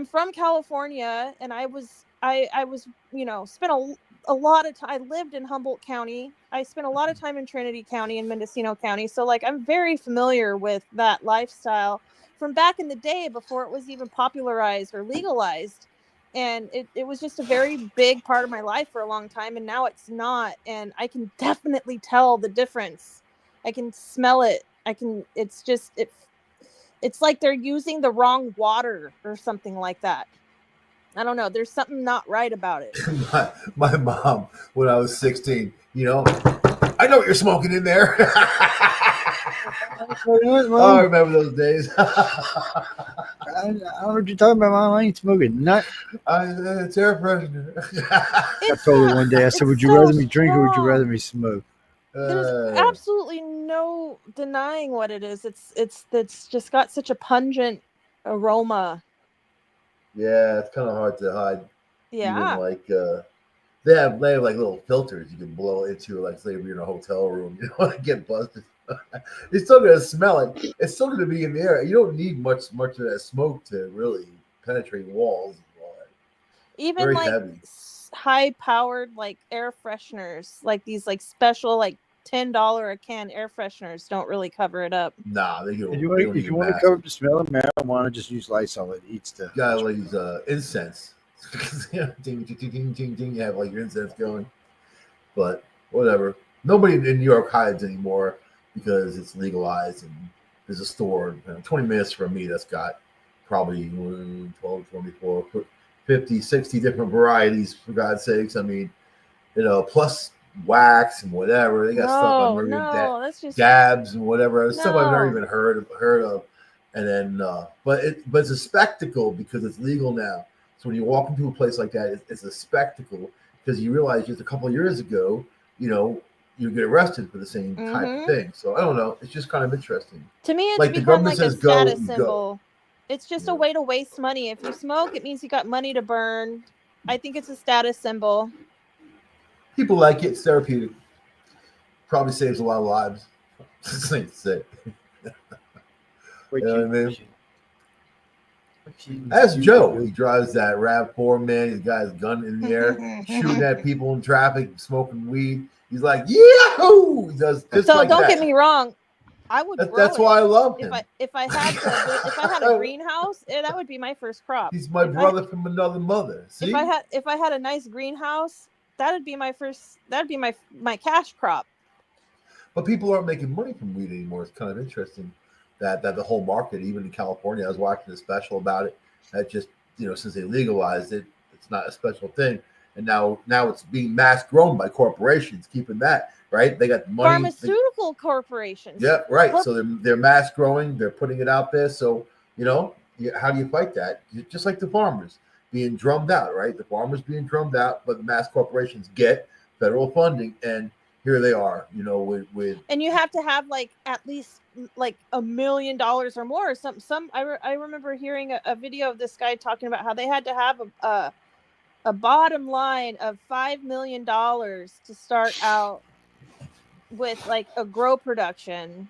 from California, and I was spent a lot of time. I lived in Humboldt County. I spent a lot of time in Trinity County and Mendocino County. So I'm very familiar with that lifestyle from back in the day before it was even popularized or legalized. And it was just a very big part of my life for a long time. And now it's not. And I can definitely tell the difference. I can smell it. It's like they're using the wrong water or something like that. I don't know. There's something not right about it. My mom, when I was 16, I know what you're smoking in there. I remember those days. I don't know what you're talking about, Mom. I ain't smoking nut. It's air freshener. I told her one day, I said, would you rather me drink or would you rather me smoke? There's absolutely no denying what it is. It's just got such a pungent aroma. Yeah, it's kind of hard to hide. Yeah. Even like they have like little filters you can blow into, like say if you're in a hotel room, get busted. You're still gonna smell it. It's still gonna be in the air. You don't need much of that smoke to really penetrate walls. Even Very like heavy. high-powered like air fresheners, like these like special like $10 a can air fresheners don't really cover it up. Nah, they don't. If you want to cover up the smell of marijuana, just use Lysol. It eats the. You gotta use incense. Ding, ding, ding, ding, ding. You have like your incense going, but whatever. Nobody in New York hides anymore because it's legalized and there's a store 20 minutes from me that's got probably 12, 24, 50, 60 different varieties, for God's sakes. I mean, plus wax and whatever. They got stuff I've never dabs and whatever. Stuff I've never even heard of. And then, but it's a spectacle because it's legal now. So when you walk into a place like that, it's a spectacle because you realize just a couple of years ago, you get arrested for the same type of thing. So I don't know. It's just kind of interesting. To me, it's like the become government like says a status symbol. Go. It's just a way to waste money. If you smoke, it means you got money to burn. I think it's a status symbol. People like it. It's therapeutic. Probably saves a lot of lives. It's like to say. You know what I mean? As Joe, he drives that RAV4, man. He's got his gun in the air, shooting at people in traffic, smoking weed. He's like, yahoo! He does just so like don't that. get me wrong. I would. That's why I love him. If I had a greenhouse, that would be my first crop. He's my brother from another mother. See? If I had a nice greenhouse, that'd be my first. That'd be my cash crop. But people aren't making money from weed anymore. It's kind of interesting that the whole market, even in California, I was watching a special about it. That just since they legalized it, it's not a special thing, and now it's being mass grown by corporations, keeping that right. They got money. Pharmaceutical corporations. Yeah, right. So they're mass growing. They're putting it out there. So how do you fight that? Just like the farmers being drummed out, right? The farmers being drummed out, but the mass corporations get federal funding, and here they are, with and you have to have like at least like $1 million or more or something. I remember hearing a video of this guy talking about how they had to have a bottom line of $5 million to start out with, like a grow production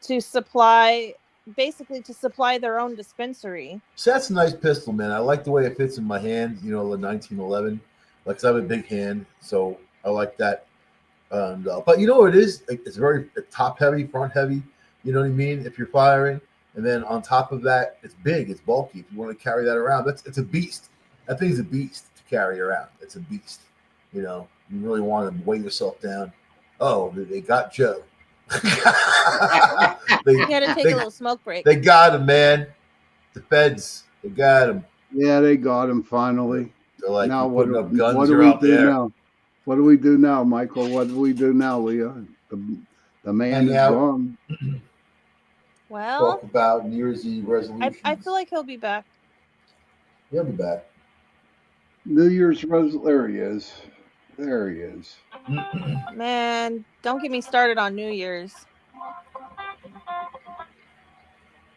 to supply their own dispensary. So that's a nice pistol, man. I like the way it fits in my hand, the 1911. Like, 'cause I have a big hand, so I like that. And but you know what it is? It's very top heavy, front heavy. You know what I mean? If you're firing, and then on top of that, it's big, it's bulky. If you want to carry that around, it's a beast. That thing's a beast to carry around. It's a beast. You really want to weigh yourself down. Oh, they got Joe. You got to take a little smoke break. They got him, man. The feds, they got him. Yeah, they got him finally. They're like, now what do we do now? What do we do now, Michael? What do we do now, Leah? The man is gone. Well, talk about New Year's Eve resolutions. I feel like he'll be back. He'll be back. New Year's resolution. There he is. There he is. Man, don't get me started on New Year's.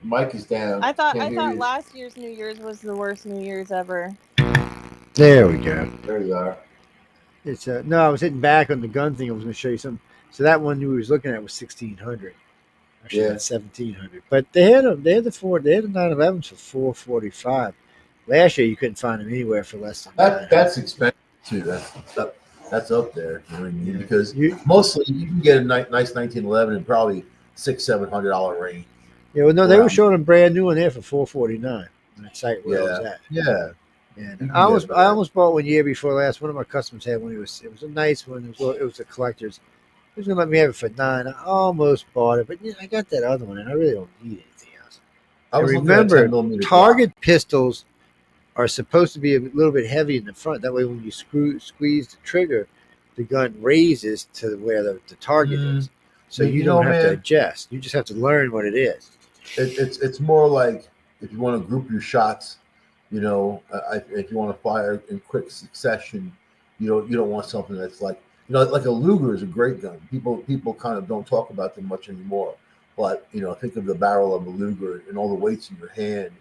Mike is down. I thought last year's New Year's was the worst New Year's ever. There we go. There you are. It's no, I was hitting back on the gun thing. I was going to show you something. So that one we was looking at was 1,600. Actually, that's 1,700. But they had the 911s for $445. Last year you couldn't find them anywhere for less than that. That's expensive too. That's up there. You know what I mean? Because mostly you can get a nice 1911 in probably $600-700 range. Yeah, well, no, they were showing them brand new in there for $449 on that site where I was at. Yeah. And I almost bought one year before last. One of my customers had one. It was a nice one. It was a collector's. He was gonna let me have it for $9. I almost bought it, but I got that other one, and I really don't need anything else. I remember Target pistols are supposed to be a little bit heavy in the front. That way, when you squeeze the trigger, the gun raises to where the target is. So you don't have to adjust. You just have to learn what it is. It's more like if you want to group your shots, if you want to fire in quick succession, you don't want something that's like like a Luger is a great gun. People kind of don't talk about them much anymore. But think of the barrel of a Luger and all the weights in your hand,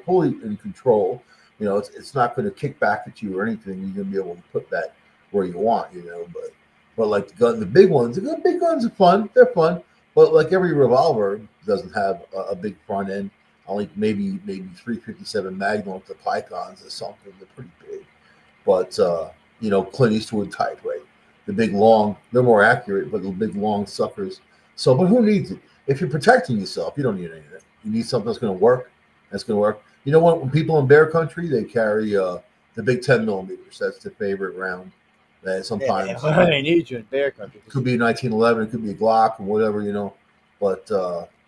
fully in control. It's not going to kick back at you or anything. You're going to be able to put that where you want. But like the big ones, the big guns are fun. They're fun. But like every revolver doesn't have a big front end. Only maybe 357 Magnum with the Pythons or something. They're pretty big. But Clint Eastwood type, right? The big long, they're more accurate, but the big long suckers. So, but who needs it? If you're protecting yourself, you don't need anything. You need something that's going to work. That's going to work. You know what? When people in bear country, they carry the big 10 millimeters. That's the favorite round. That sometimes I need you in bear country. It could be 1911, it could be a Glock or whatever, But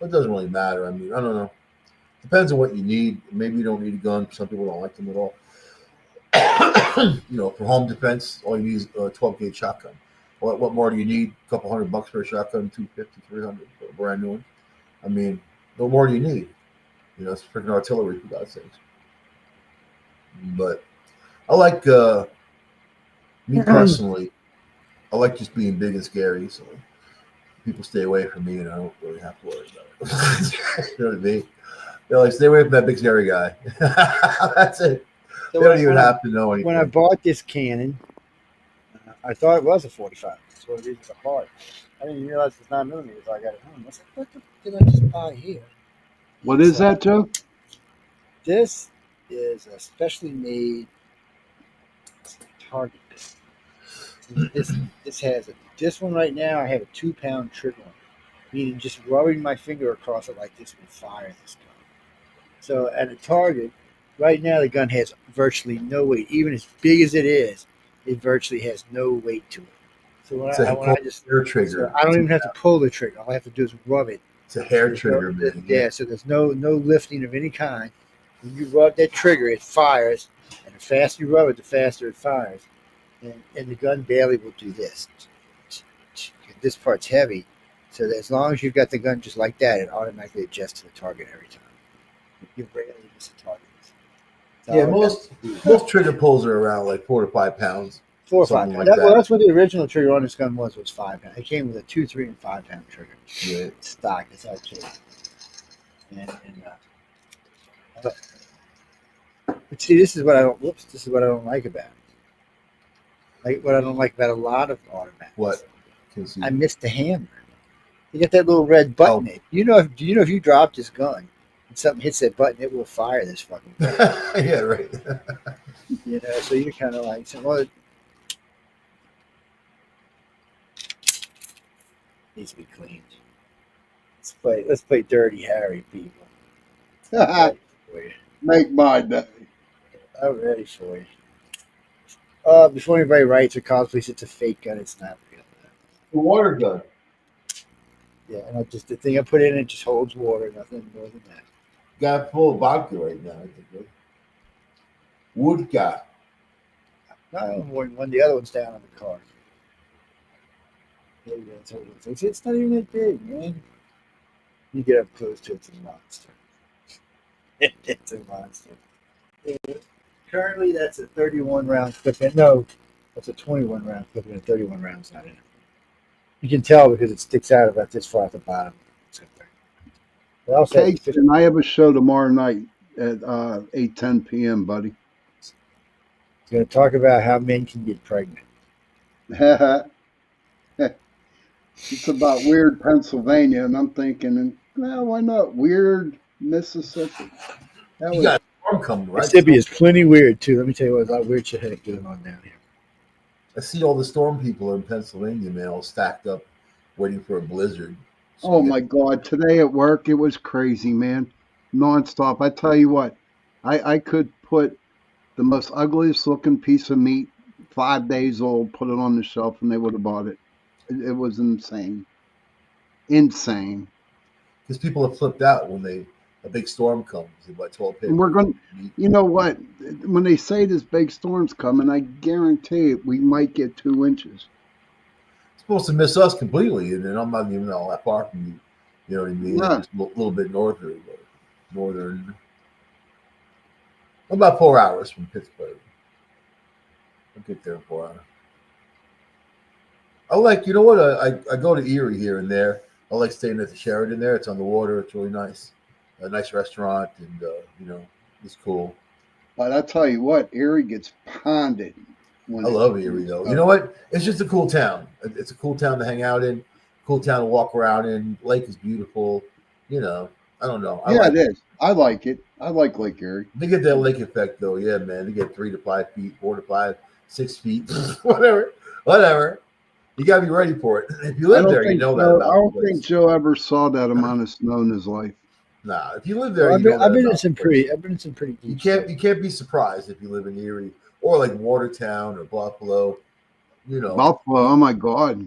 it doesn't really matter. I mean, I don't know. Depends on what you need. Maybe you don't need a gun. Some people don't like them at all. For home defense, all you need is a 12 gauge shotgun. What more do you need? A couple $100 for a shotgun, $250, $300 for a brand new one. I mean, no more do you need. It's freaking artillery, for God's sakes. But I like me personally. I like just being big and scary, so people stay away from me, and I don't really have to worry about it. You know what I mean? They're like, stay away from that big scary guy. That's it. So they don't even have to know anything. When I bought this cannon, I thought it was a 45. That's what it is. It's a heart. I didn't realize it's 9 millimeters. I got it home. I was like, what did I just buy here? What is that, Joe? This is a specially made target. This has this one right now. I have a 2-pound trigger on it, meaning just rubbing my finger across it like this will fire this gun. So at a target, right now the gun has virtually no weight. Even as big as it is, it virtually has no weight to it. So when I just hair trigger, so I don't even have to pull the trigger. All I have to do is rub it. It's a hair trigger, man. Yeah, so there's no lifting of any kind. When you rub that trigger, it fires, and the faster you rub it, the faster it fires. And the gun barely will do this. This part's heavy, so that as long as you've got the gun just like that, it automatically adjusts to the target every time. You rarely miss a target. Yeah, most trigger pulls are around like 4 to 5 pounds. 4 or 5 pounds. Well, that's what the original trigger on this gun was 5 pounds. It came with a 2, 3, and 5 pound trigger. Yeah. Stock. That's how it came. But see, this is what I don't like about it. Like what I don't like about a lot of automatics. What? I missed the hammer. You got that little red button. Oh. Do you know if you drop this gun and something hits that button, it will fire this fucking gun. Yeah, right. So you're kind of like, well, it needs to be cleaned. Let's play Dirty Harry, people. Make my day. I'm ready for you. Before anybody writes or cosplays, it's a fake gun. It's not real. The water gun. Yeah, and the thing I put in it just holds water. Nothing more than that. Got full of vodka right now. I think. Right? Vodka. No, more than one. The other one's down on the car. There you go. It's not even that big, man. You get up close to it, it's a monster. It's a monster. Currently, that's a 31 round clip. No, that's a 21 round clip, and a 31 round's not in it. You can tell because it sticks out about this far at the bottom. Okay, and I have a show tomorrow night at 8:10 p.m., buddy. It's going to talk about how men can get pregnant. It's about weird Pennsylvania, and I'm thinking, well, why not weird Mississippi? You got a storm coming, right? Mississippi is plenty weird, too. Let me tell you what, a lot of weird shit going on down here. I see all the storm people in Pennsylvania, man, all stacked up, waiting for a blizzard. So my God. Today at work, it was crazy, man. Nonstop. I tell you what, I could put the most ugliest looking piece of meat, 5 days old, put it on the shelf, and they would have bought it. It was insane. Insane. Because people have flipped out when they a big storm comes. I told And him, we're going. You know what? When they say this big storm's coming, I guarantee we might get 2 inches. it's supposed to miss us completely, and then I'm not even all that far from you. You know what I mean? Yeah. Just a little bit northern. About 4 hours from Pittsburgh. I'll get there in 4 hours. I like, you know what? I go to Erie here and there. I like staying at the Sheraton there. It's on the water. It's really nice. A nice restaurant, and it's cool. But I tell you what, Erie gets ponded. I love Erie though. You know what? It's just a cool town. It's a cool town to hang out in. Cool town to walk around in. Lake is beautiful. I don't know. It is. I like it. I like Lake Erie. They get that lake effect though. Yeah, man. They get 3 to 5 feet, 4 to 5, 6 feet, whatever. You gotta be ready for it. If you live there, you know that about I don't the place. think Joe ever saw that amount of snow in his life. Nah, if you live there, I've been in some pretty deep. You can't be surprised if you live in Erie or like Watertown or Buffalo. Buffalo. Oh my God!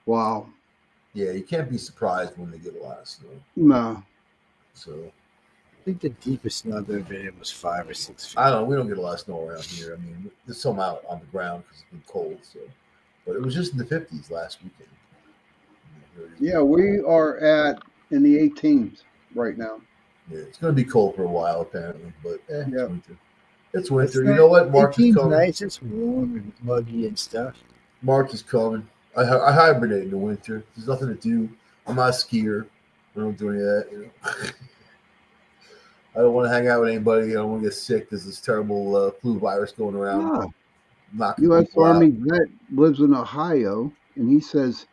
Wow. Yeah, you can't be surprised when they get a lot of snow. No. So I think the deepest snow I've ever been in was 5 or 6 feet. I don't know. We don't get a lot of snow around here. I mean, there's some out on the ground because it's been cold. So, but it was just in the 50s last weekend. Yeah, we are in the 18s right now. Yeah, it's going to be cold for a while apparently, but it's winter. It's winter. It's you know what? March is coming. Nice. It's warm and muggy and stuff. March is coming. I hibernate in the winter. There's nothing to do. I'm not a skier. I don't do any of that. I don't want to hang out with anybody. I don't want to get sick. There's this terrible flu virus going around. U.S. Army vet lives in Ohio, and he says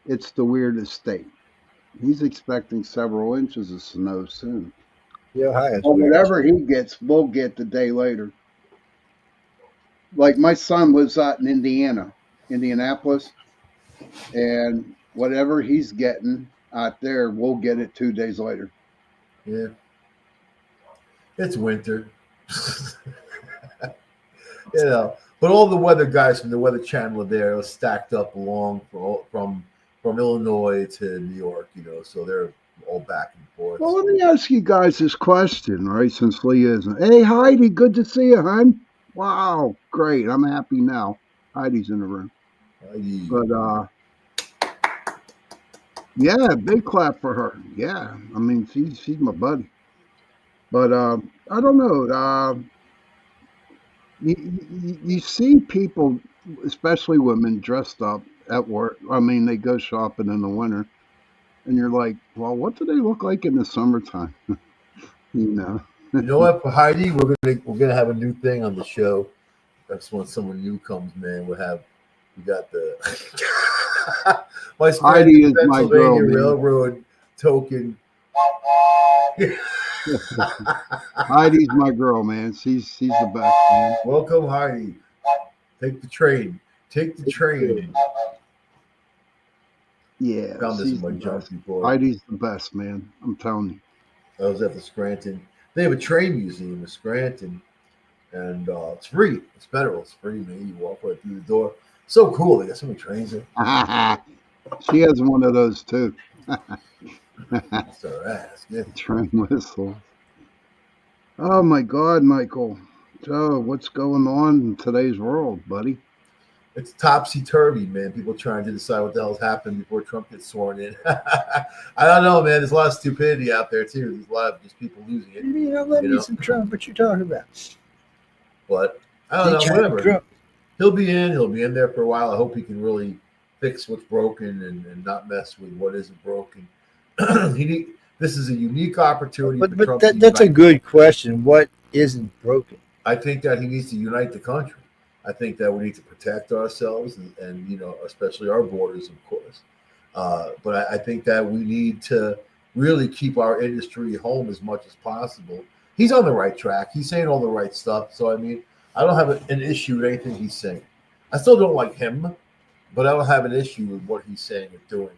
it's the weirdest state. He's expecting several inches of snow soon. Yeah, Ohio. Well, whatever he gets, we'll get the day later. Like my son lives out in Indianapolis, and whatever he's getting out there, we'll get it 2 days later. Yeah. It's winter. But all the weather guys from the Weather Channel are there are stacked up along from Illinois to New York, so they're all back and forth. Well, let me ask you guys this question, right? Since Lee isn't. Hey, Heidi, good to see you, hon. Wow, great. I'm happy now. Heidi's in the room. Heidi. But, yeah, big clap for her. Yeah, I mean, she's my buddy. But I don't know. You see people, especially women, dressed up at work. I mean, they go shopping in the winter, and you're like, well, what do they look like in the summertime? You know what, for Heidi, we're gonna have a new thing on the show. That's when someone new comes, man. We got the my Heidi is my girl, man. Railroad token. Heidi's my girl, man. She's the best, man. Welcome, Heidi. Take the train. Yeah. Found this in my junk before. Heidi's the best, man. I'm telling you. I was at the Scranton. They have a train museum in Scranton, and it's free. It's federal. It's free, man. You walk right through the door. So cool. They got so many trains there. She has one of those too. That's all right. That's good. Train whistle. Oh my God, Michael. Joe, what's going on in today's world, buddy? It's topsy-turvy, man. People trying to decide what the hell's happened before Trump gets sworn in. I don't know, man. There's a lot of stupidity out there, too. There's a lot of just people losing it. Let me some Trump. What you talking about? But I don't know, whatever. He'll be in there for a while. I hope he can really fix what's broken and not mess with what isn't broken. This is a unique opportunity for Trump. But that's a good question. What isn't broken? I think that he needs to unite the country. I think that we need to protect ourselves and especially our borders, of course. But I think that we need to really keep our industry home as much as possible. He's on the right track. He's saying all the right stuff. So, I mean, I don't have an issue with anything he's saying. I still don't like him, but I don't have an issue with what he's saying or doing.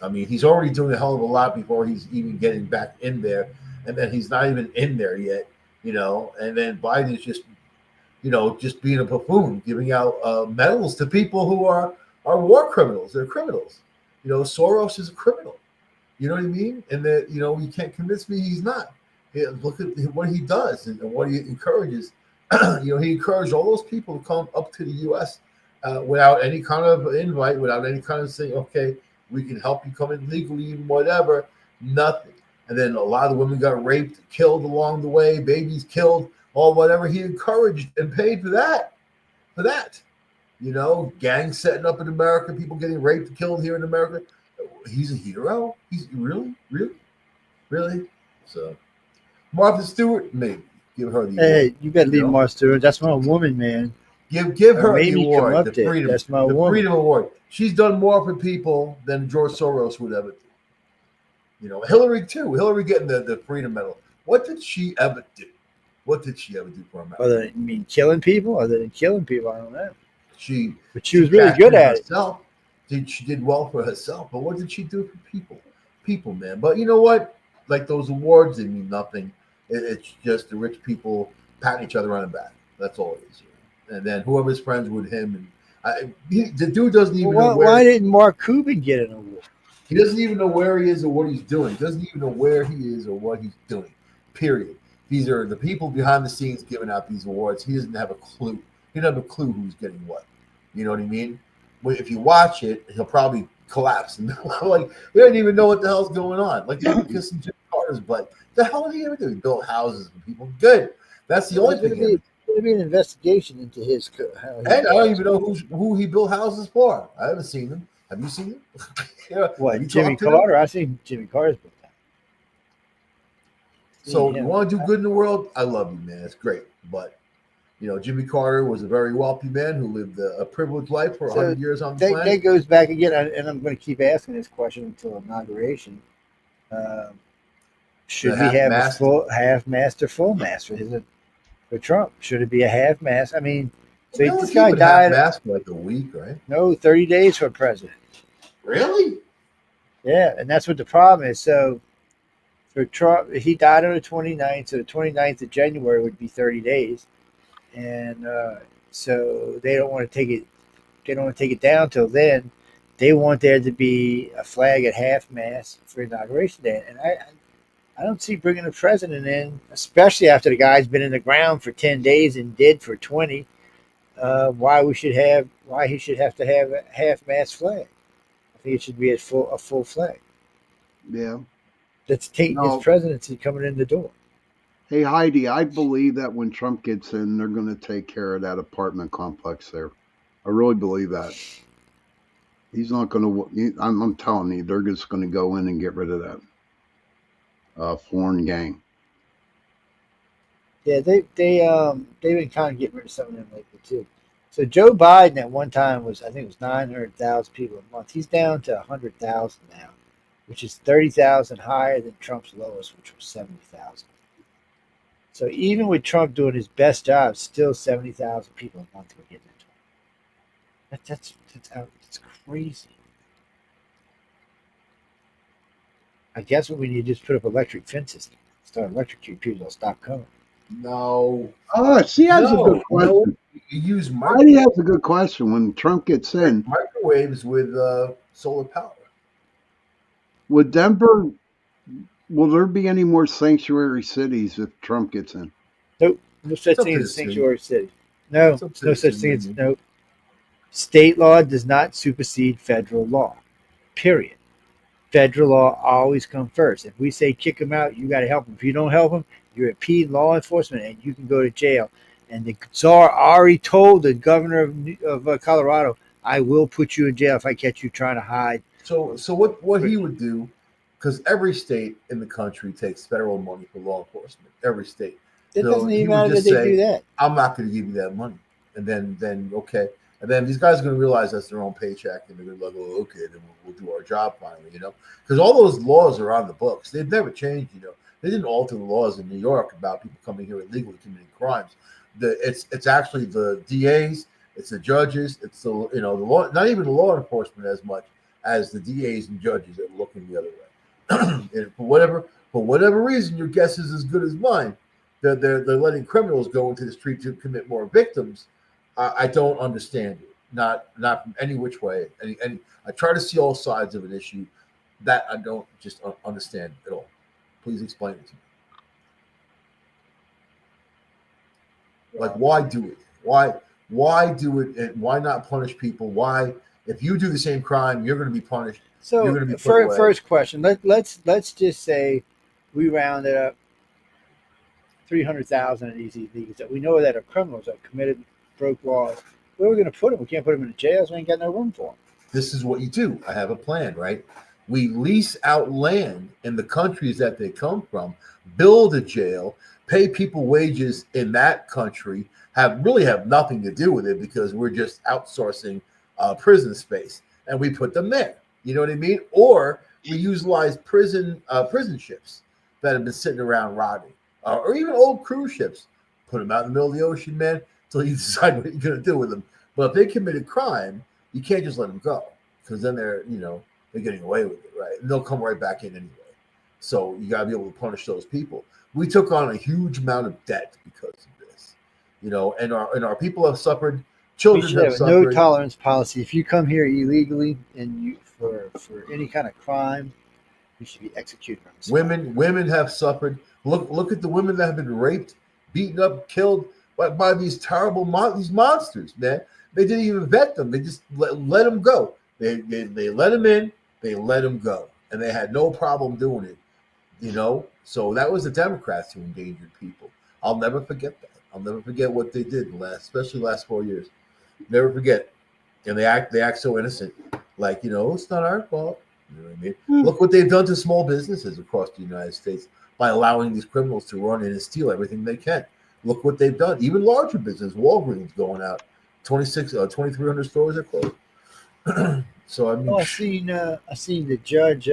I mean, he's already doing a hell of a lot before he's even getting back in there. And then he's not even in there yet, and then Biden's just being a buffoon, giving out medals to people who are war criminals. They're criminals. Soros is a criminal. You know what I mean? And that, you can't convince me he's not. Look at what he does and what he encourages. He encouraged all those people to come up to the U.S. Without any kind of invite, without any kind of saying, okay, we can help you come in legally, whatever. Nothing. And then a lot of the women got raped, killed along the way, babies killed, all whatever. He encouraged and paid for that. For that. Gangs setting up in America, people getting raped and killed here in America. He's a hero. He's really. So Martha Stewart, maybe give her the award. Hey, you got to leave Martha Stewart. That's my woman, man. Give her made the me come award, up the there. freedom, That's my the woman. Freedom Award. She's done more for people than George Soros would ever do. Hillary too. Hillary getting the Freedom Medal. What did she ever do? What did she ever do for America? Other than killing people? Other than killing people, I don't know. But she was she really good at herself. She did well for herself. But what did she do for people? People, man. But you know what? Like those awards, they mean nothing. It's just the rich people patting each other on the back. That's all it is. And then whoever's friends with him, and the dude doesn't even know where. Why didn't Mark Cuban get an award? He doesn't even know where he is or what he's doing. He doesn't even know where he is or what he's doing. Period. These are the people behind the scenes giving out these awards. He doesn't have a clue. He doesn't have a clue who's getting what. You know what I mean? But if you watch it, he'll probably collapse and like we don't even know what the hell's going on. Like he's kissing Jimmy Carter's butt. The hell did he ever do? He built houses for people. Good. That's the only thing. There's going to be an investigation into his. And I don't even know who he built houses for. I haven't seen them. Have you seen them? What, Jimmy Carter? I've seen Jimmy Carter's book. So you want to do good in the world? I love you, man. It's great. But, Jimmy Carter was a very wealthy man who lived a privileged life for 100 years on the planet. That goes back again, and I'm going to keep asking this question until inauguration. Should we have a full half-mast or full-mast for Trump? Should it be a half-mast? I mean, so this guy died. Half-mast for like a week, right? No, 30 days for president. Really? Yeah, and that's what the problem is. So for Trump, he died on the 29th, so the 29th of January would be 30 days. And so they don't want to take it. They don't want to take it down till then. They want there to be a flag at half-mast for inauguration day. And I don't see bringing the president in, especially after the guy's been in the ground for 10 days and dead for 20. Why he should have to have a half-mast flag? I think it should be a full flag. Yeah, that's taking his presidency coming in the door. Hey Heidi, I believe that when Trump gets in, they're going to take care of that apartment complex there. I really believe that. He's not going to. I'm telling you, they're just going to go in and get rid of that foreign gang. Yeah, they've been kind of getting rid of some of them lately too. So Joe Biden at one time was 900,000 people a month. He's down to 100,000 now, which is 30,000 higher than Trump's lowest, which was 70,000. So even with Trump doing his best job, still 70,000 people a month were getting into it. That's crazy. I guess what we need to do is put up electric fences. Start electrocuting people, they'll stop coming. No. Oh, she has a good question. You use Heidi has a good question. When Trump gets in, microwaves with solar power. Would Denver? Will there be any more sanctuary cities if Trump gets in? Nope. No such thing as a sanctuary city. No such thing as nope. State law does not supersede federal law. Period. Federal law always comes first. If we say kick them out, you got to help them. If you don't help them, you're impeding law enforcement and you can go to jail. And the czar already told the governor of Colorado, I will put you in jail if I catch you trying to hide. So what he would do, because every state in the country takes federal money for law enforcement. Every state. It doesn't even matter that they do that. I'm not going to give you that money. And then okay. And then these guys are going to realize that's their own paycheck, and they're going to be like, "Oh, okay, then we'll do our job finally," Because all those laws are on the books; they've never changed. They didn't alter the laws in New York about people coming here illegally committing crimes. It's actually the DAs, it's the judges, it's the law, not even the law enforcement as much as the DAs and judges that are looking the other way. And for whatever reason, your guess is as good as mine. They're letting criminals go into the street to commit more victims. I don't understand it. Not from any which way. And I try to see all sides of an issue. That I don't just understand at all. Please explain it to me. Like, why do it? Why do it? And why not punish people? Why, if you do the same crime, you're going to be punished. You're So going to be put away. first question, let's just say we rounded up 300,000 of these illegals that we know that are criminals that committed, broke laws. Where are we going to put them? We can't put them in the jails. We ain't got no room for them. This is what you do. I have a plan, right? We lease out land in the countries that they come from, build a jail, pay people wages in that country, have nothing to do with it because we're just outsourcing prison space, and we put them there. You know what I mean? Or we utilize prison ships that have been sitting around rotting, or even old cruise ships. Put them out in the middle of the ocean, man, until you decide what you're going to do with them. But if they committed crime, you can't just let them go because then they're getting away with it, right? And they'll come right back in anyway. So you got to be able to punish those people. We took on a huge amount of debt because of this, and our people have suffered. We Children should have have a suffered. no tolerance policy. If you come here illegally and you for any kind of crime, you should be executed on the spot. Women have suffered. Look at the women that have been raped, beaten up, killed by these terrible these monsters, man. They didn't even vet them. They just let them go. They let them in. They let them go, and they had no problem doing it. So that was the Democrats who endangered people. I'll never forget that. I'll never forget what they did especially the last 4 years. Never forget. And they act so innocent, like it's not our fault. You know what I mean? Look what they've done to small businesses across the United States by allowing these criminals to run in and steal everything they can. Look what they've done. Even larger business, Walgreens going out, 2,300 stores are closed. So I mean, I seen the judge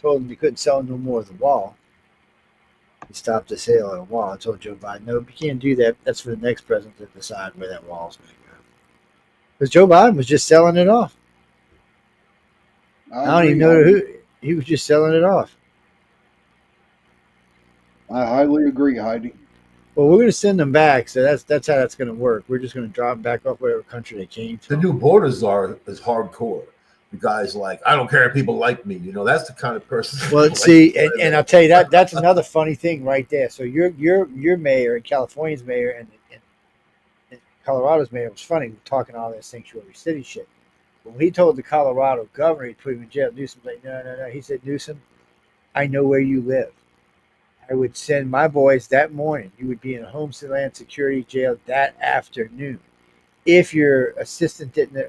told him he couldn't sell no more of the wall. He stopped the sale of the wall. I told Joe Biden, no, you can't do that. That's for the next president to decide where that wall's going to go. Because Joe Biden was just selling it off. I don't even know who he was just selling it off. I highly agree, Heidi. Well, we're going to send them back, so that's how that's going to work. We're just going to drop them back off whatever country they came the from. new border czar is hardcore. The guy's like, I don't care if people like me. That's the kind of person. Well, see, and I'll tell you that's another funny thing right there. So your mayor and California's mayor and Colorado's mayor was funny talking all that sanctuary city shit. When he told the Colorado governor he'd put him in jail, Newsom's like, no. He said, Newsom, I know where you live. I would send my boys that morning. You would be in a Homeland Security jail that afternoon. If your assistant didn't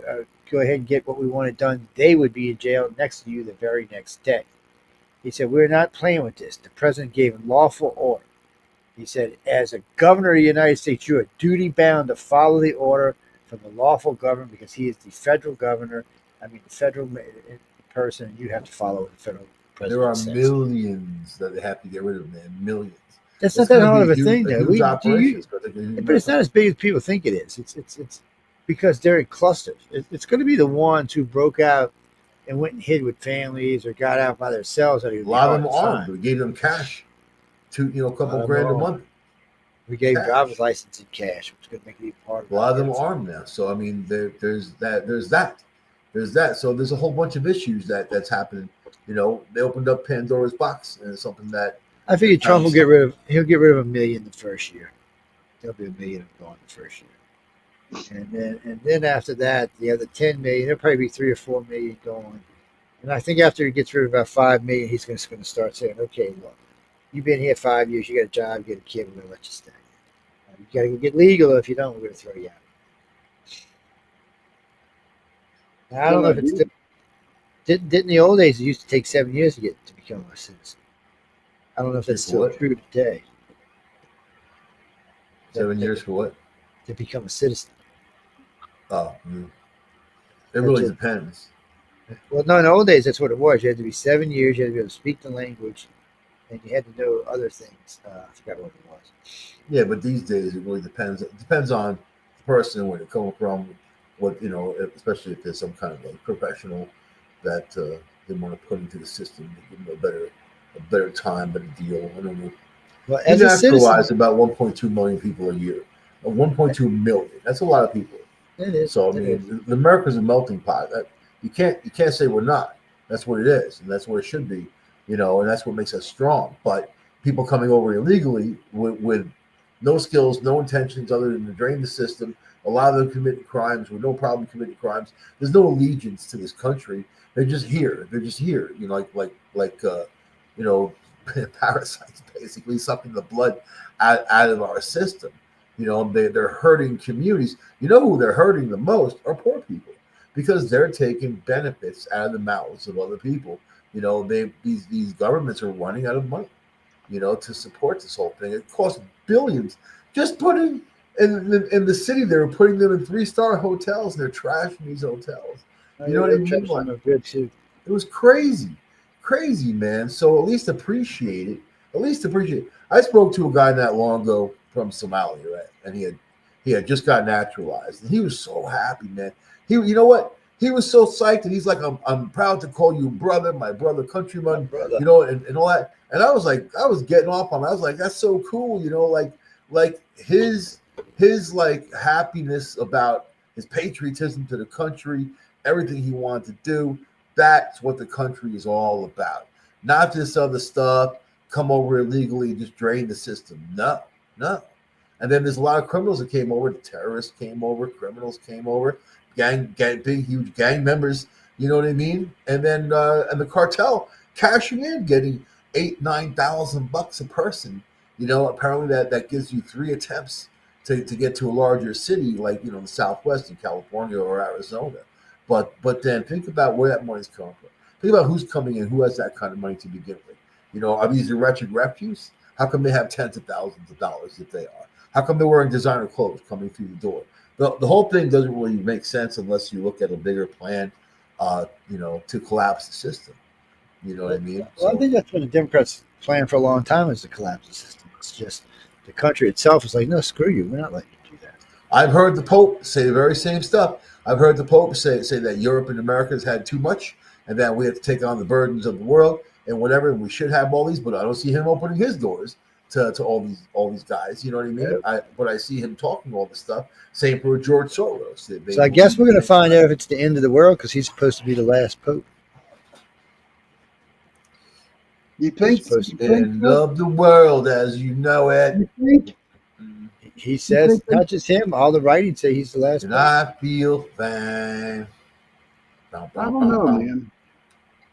go ahead and get what we wanted done, they would be in jail next to you the very next day. He said, we're not playing with this. The president gave him lawful order. He said, as a governor of the United States, you are duty bound to follow the order from the lawful governor because he is the federal governor. The federal person, and you have to follow the federal president. There are says. Millions that they have to get rid of, man. Millions. That's not that hard of a thing, though. But it's not as big as people think it is. It's because they're in clusters. It's going to be the ones who broke out and went and hid with families or got out by themselves. A lot of them armed. We gave them cash, a couple grand a month. We gave driver's license in cash, which is going to make it even harder. A lot of them are armed now. So I mean, there's that. So there's a whole bunch of issues that's happening. They opened up Pandora's box, and it's something that I figure Trump will get rid of. He'll get rid of 1 million the first year. There'll be 1 million gone the first year, and then after that, the other 10 million. There'll probably be 3 or 4 million going. And I think after he gets rid of about 5 million, he's going to start saying, "Okay, look, you've been here 5 years. You got a job, you got a kid. We're going to let you stay. You got to go get legal. If you don't, we're going to throw you out." Now, I don't know if it's still, didn't in the old days it used to take 7 years to become a citizen. I don't know if that's still true today. 7 years for what? To become a citizen. Oh, it really depends. Well, no, in the old days that's what it was. You had to be 7 years. You had to be able to speak the language, and you had to know other things. I forgot what it was. Yeah, but these days it really depends. It depends on the person, where they're coming from, what especially if there's some kind of professional that they want to put into the system to give them a better time, better deal. I don't know. Well, as a citizen, about 1.2 million people a year. 1.2 million. That's a lot of people. It is. So I mean, America's a melting pot. You can't say we're not. That's what it is, and that's what it should be, and that's what makes us strong. But people coming over illegally with no skills, no intentions other than to drain the system. A lot of them committing crimes with no problem committing crimes. There's no allegiance to this country. They're just here. They're just here. Parasites basically sucking the blood out of our system. They're hurting communities. You know who they're hurting the most are poor people because they're taking benefits out of the mouths of other people. These governments are running out of money, to support this whole thing. It costs billions just putting in the city. They're putting them in 3-star hotels. They're trashing these hotels. You know what I mean? Like, good too. it was crazy, man. So at least appreciate it. I spoke to a guy not long ago from Somalia, right? And he had just got naturalized, and he was so happy, man. You know what? He was so psyched, and he's like, I'm proud to call you brother, my brother, countryman, and all that. And I was getting off on him. I was like, that's so cool, like his like happiness about his patriotism to the country, everything he wanted to do. That's what the country is all about. Not this other stuff, come over illegally, just drain the system. No. And then there's a lot of criminals that came over. The terrorists came over, criminals came over, big, huge gang members, you know what I mean? And then and the cartel cashing in, getting $8,000-9,000 a person. Apparently that gives you 3 attempts to get to a larger city, like the Southwest in California or Arizona. But then think about where that money's coming from. Think about who's coming in, who has that kind of money to begin with. Are these the wretched refuse? How come they have tens of thousands of dollars if they are? How come they're wearing designer clothes coming through the door? The whole thing doesn't really make sense unless you look at a bigger plan, to collapse the system. You know what I mean? Well, I think that's been the Democrats' plan for a long time, is to collapse the system. It's just the country itself is like, no, screw you. We're not letting you do that. I've heard the Pope say the very same stuff. I've heard the Pope say that Europe and America has had too much, and that we have to take on the burdens of the world and whatever. And we should have all these, but I don't see him opening his doors to all these guys. You know what I mean? But I see him talking all this stuff. Same for George Soros. So I guess we're going to find out if it's the end of the world, because he's supposed to be the last pope. You think end of the world as you know it? He says, not just him, all the writings say he's the last and pope. I feel fine. I don't know, man.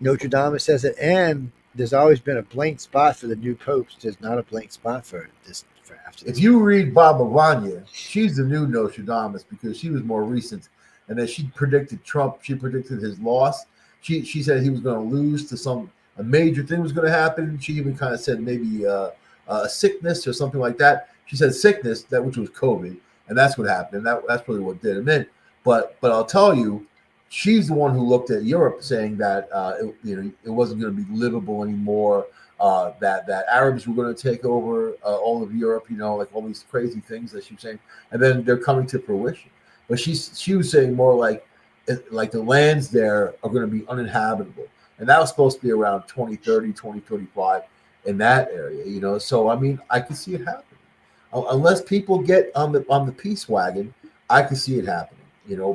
Notre Dame says it, and there's always been a blank spot for the new popes. There's not a blank spot for this for after this. If you read Baba Vanya, she's the new Notre Dame because she was more recent, and then she predicted Trump. She predicted his loss. She said he was going to lose to a major thing was going to happen. She even kind of said maybe a sickness or something like that. She said sickness, which was COVID, and that's what happened. And that's really what did. And then, but I'll tell you, she's the one who looked at Europe, saying that it wasn't going to be livable anymore. That Arabs were going to take over all of Europe. Like all these crazy things that she was saying, and then they're coming to fruition. But she was saying more like the lands there are going to be uninhabitable, and that was supposed to be around 2030, 2035 in that area. So I mean, I can see it happening. Unless people get on the peace wagon, I can see it happening.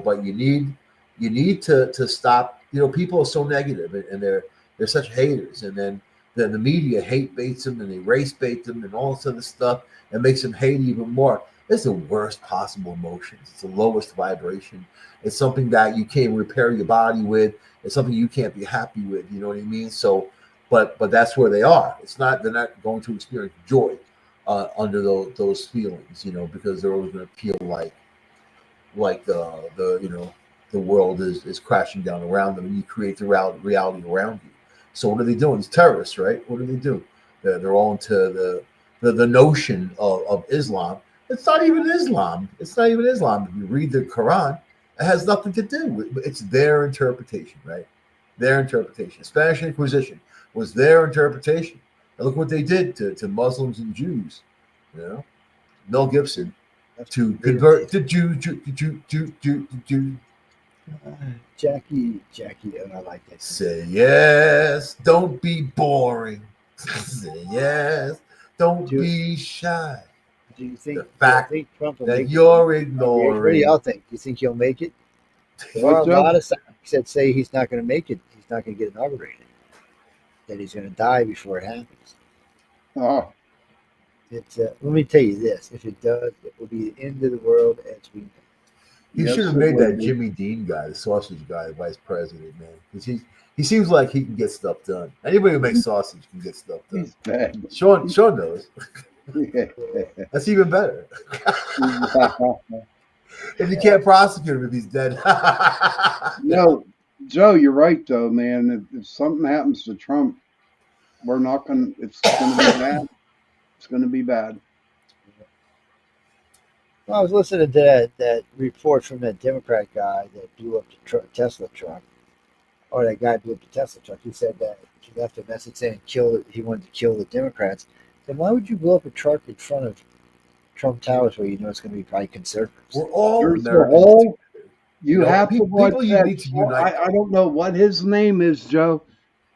But you need to stop. People are so negative, and they're such haters, and then the media hate baits them, and they race bait them, and all this other stuff, and makes them hate even more. It's the worst possible emotions. It's the lowest vibration. It's something that you can't repair your body with. It's something you can't be happy with. You know what I mean? So, but that's where they are. They're not going to experience joy under those feelings, because they're always going to feel like the world is crashing down around them, and you create the reality around you. So what are they doing? It's terrorists, right? What do they do? They're all into the notion of Islam. It's not even Islam. It's not even Islam. If you read the Quran, it has nothing to do with. It's their interpretation, right? Their interpretation. Spanish Inquisition was their interpretation. And look what they did to Muslims and Jews. Mel Gibson to convert the Jew. Jackie, I like that. Say yes, don't be boring. Say yes, don't be shy. Do you think the fact Trump will that make you're it? ignoring? What do y'all think? Do you think he'll make it? Well, a What's up? lot of scientists that say he's not going to make it. He's not going to get inaugurated. That he's going to die before it happens. Oh, Let me tell you this: if it does, it will be the end of the world as we know. He should yes, have it made will that be. Jimmy Dean guy, the sausage guy, vice president, man. Because he seems like he can get stuff done. Anybody who makes sausage can get stuff done. He's bad. Sean knows. That's even better. And you can't prosecute him if he's dead. No, Joe, you're right though, man. If something happens to Trump, we're not gonna. It's gonna be bad. It's gonna be bad. Well, I was listening to that report from that Democrat guy that blew up the Tesla truck, or that guy blew up the Tesla truck. He said that he left a message saying he wanted to kill the Democrats. Then why would you blow up a truck in front of Trump Towers where you know it's going to be probably conservatives? We're all There's the Americans whole. together. You have to watch People you that. need to unite. I don't know what his name is, Joe.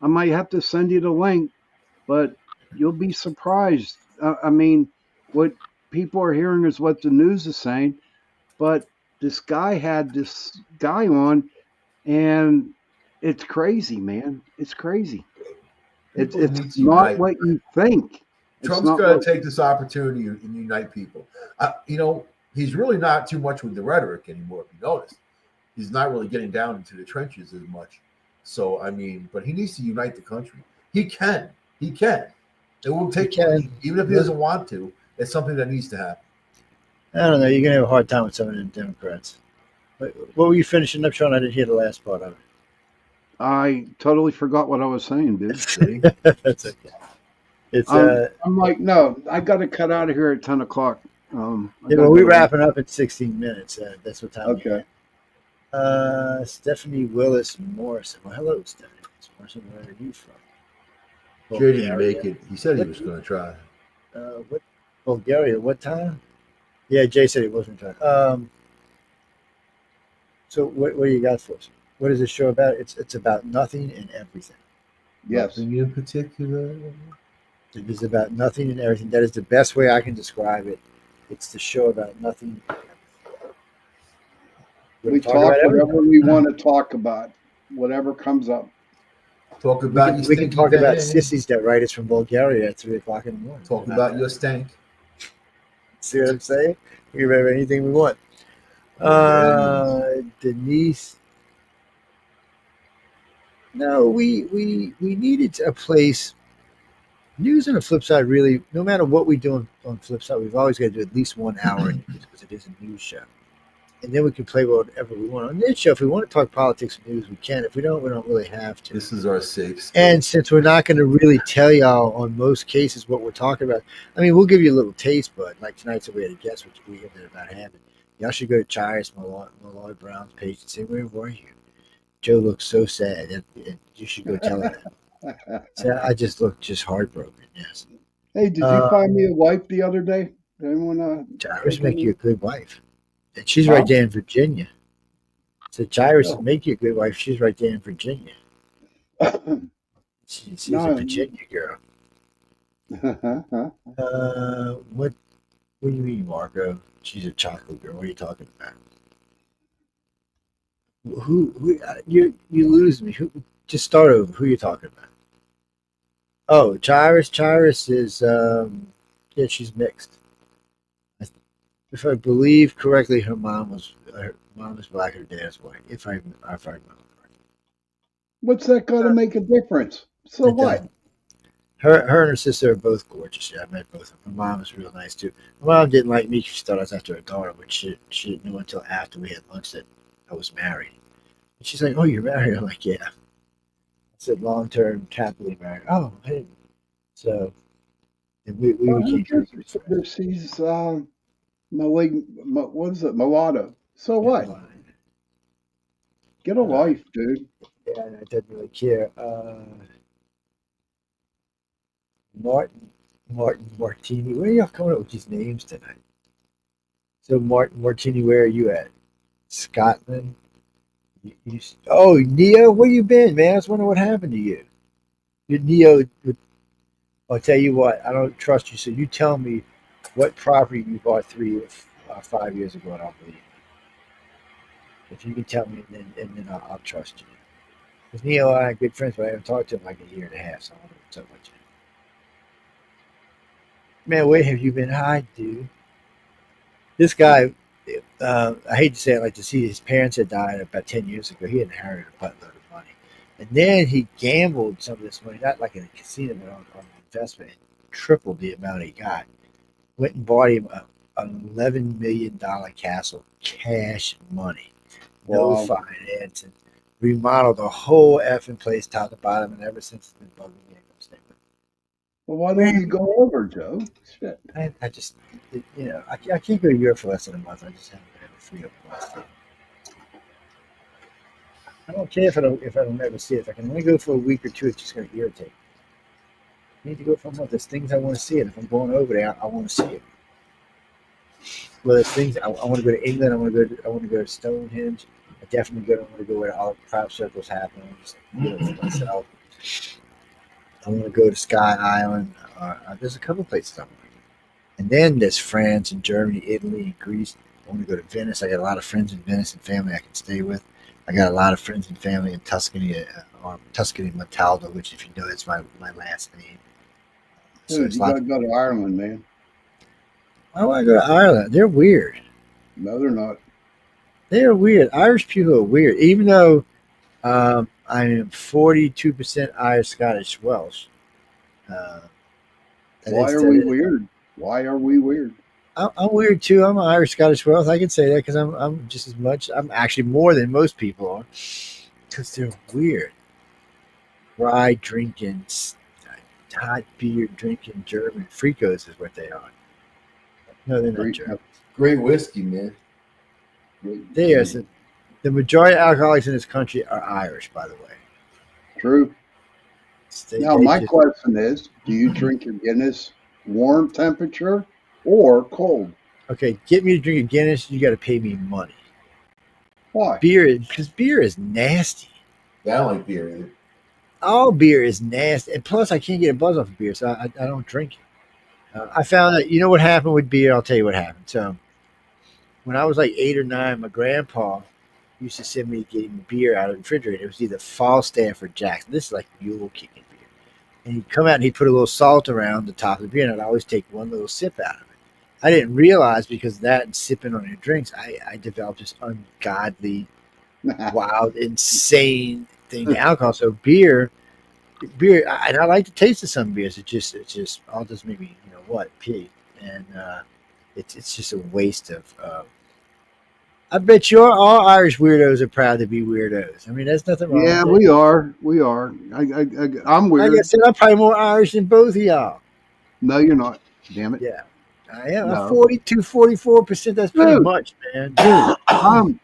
I might have to send you the link, but you'll be surprised. I mean, what people are hearing is what the news is saying, but this guy had this guy on, and it's crazy, man. It's crazy. People It's need to not unite. what you think. It's Trump's not going what. to take this opportunity and unite people. He's really not too much with the rhetoric anymore. If you notice, he's not really getting down into the trenches as much. So I mean, but he needs to unite the country. He can. He can. It won't He take much, can. even if he doesn't want to. It's something that needs to happen. I don't know. You're going to have a hard time with some of them Democrats. What were you finishing up, Sean? I didn't hear the last part of I totally forgot what I was saying, dude. See, it. That's okay. It's I'm like, no, I got to cut out of here at 10 o'clock. I yeah, gotta well, go we're to work. wrapping up in 16 minutes. That's what time we Okay. have. Stephanie Willis Morrison. Well, hello, Stephanie Willis Morrison. Where are you from? Jay didn't Bulgaria. make it. He said he was going to try. What Bulgaria? What time? Yeah, Jay said he wasn't trying. So what do you got for us? What is this show about? It's about nothing and everything. Yes. Nothing in particular. It is about nothing and everything. That is the best way I can describe it. It's the show about nothing. We Talk talk about everything. whatever we want to talk about, whatever comes up. Talk about your We can stinky talk about thing. sissies that write us from Bulgaria at 3:00 in the morning. Talk about your stank. See what I'm saying? We can have anything we want. Denise. No, we needed a place. News on the flip side, really, no matter what we do on flip side, we've always got to do at least 1 hour in news because it is a news show. And then we can play whatever we want. On this show, if we want to talk politics and news, we can. If we don't really have to. This is our safe space. And since we're not going to really tell y'all on most cases what we're talking about, I mean, we'll give you a little taste, but like tonight, so we had a guest, which we ended about having. Y'all should go to Charis Melina Brown's page and say, where were you? Joe looks so sad, and you should go tell her that. So I just look heartbroken, yes. Hey, did you find me a wife the other day? Anyone? Charis make you a good wife. And she's right there in Virginia. So Charis make you a good wife. She's right there in Virginia. She's a Virginia girl. What do you mean, Marco? She's a chocolate girl. What are you talking about? Who you lose me. Just start over. Who are you talking about? Oh, Charis. Charis is yeah, she's mixed. If I believe correctly, her mom was black, her dad was white. If I remember correctly. What's that got to make a difference? So what? Her and her sister are both gorgeous. Yeah, I met both of them. Her mom was real nice too. My mom didn't like me because she thought I was after her daughter, which she didn't know until after we had lunch that I was married. And she's like, "Oh, you're married?" I'm like, "Yeah." I said, "Long-term, happily married." Oh, I didn't. So, and we became friends. She's what is it? Mulatto. So what? Get a life, dude. Yeah, I didn't really care. Martini. Where are y'all coming up with these names tonight? So Martini, where are you at? Scotland. Oh, Neo, where you been, man? I was wondering what happened to you. Neo. I'll tell you what. I don't trust you, so you tell me what property you bought 5 years ago, and I'll believe you. If you can tell me, and then I'll trust you. Because Neil and I are good friends, but I haven't talked to him like a year and a half, so I don't know what's up with you. Man, where have you been hiding, dude? This guy, I hate to say it like to see his parents had died about 10 years ago. He inherited a buttload of money. And then he gambled some of this money, not like in a casino, but on an investment, and tripled the amount he got. Went and bought him an $11 million castle, cash money, no Wow. financing. Remodeled the whole effing place top to bottom, and ever since it's been bugging me. Well, why don't you go over, Joe? Shit. I just, I can't go to Europe for less than a month. I just haven't been free up the last. I don't care if I don't ever see it. If I can only go for a week or two, it's just going to irritate. I need to go for a month. There's things I want to see, and if I'm going over there, I want to see it. Well, there's things I want to go to England. I want to go to Stonehenge. I definitely want to go where all the crop circles happen. Just do it for myself. I want to go to Sky Island. There's a couple places I want to go. And then there's France and Germany, Italy, and Greece. I want to go to Venice. I got a lot of friends in Venice and family I can stay with. I got a lot of friends and family in Tuscany, or Tuscany Montaldo, which, if you know, that's my last name. So Dude, it's you a lot. gotta go to Ireland, man. Why do I go to Ireland? They're weird. No, they're not. They're weird. Irish people are weird. Even though I am 42% Irish, Scottish, Welsh. Why are we weird? Why are we weird? I'm weird too. I'm Irish, Scottish, Welsh. I can say that because I'm just as much. I'm actually more than most people are, because they're weird. Rye drinking, hot beer drinking German freakos is what they are. No, they're not Great, German. Great whiskey, man. They are. The majority of alcoholics in this country are Irish, by the way. True. They, Now, they my just, question is, do you drink your Guinness warm temperature or cold? okay, get me to drink a Guinness, you got to pay me money. Why? Because beer is nasty. I don't like beer either. All beer is nasty, and plus I can't get a buzz off of beer, so I don't drink it. I found that, you know what happened with beer. I'll tell you what happened. So when I was like 8 or 9, my grandpa used to send me to get him beer out of the refrigerator. It was either Falstaff or Jackson. This is like mule kicking beer. And he'd come out and he'd put a little salt around the top of the beer, and I'd always take one little sip out of it. I didn't realize, because of that and sipping on your drinks, I developed this ungodly, wild, insane thing to alcohol. So beer, and I like the taste of some beers. It just all just make me, pee, and it's just a waste of. I bet you all Irish weirdos are proud to be weirdos. I mean, there's nothing wrong Yeah, with it. we are. We are. I'm Like I weird. said, I'm probably more Irish than both of y'all. No, you're not. Damn it. Yeah, I am. I'm No. 42, 44%. That's pretty Dude, much, man. I'm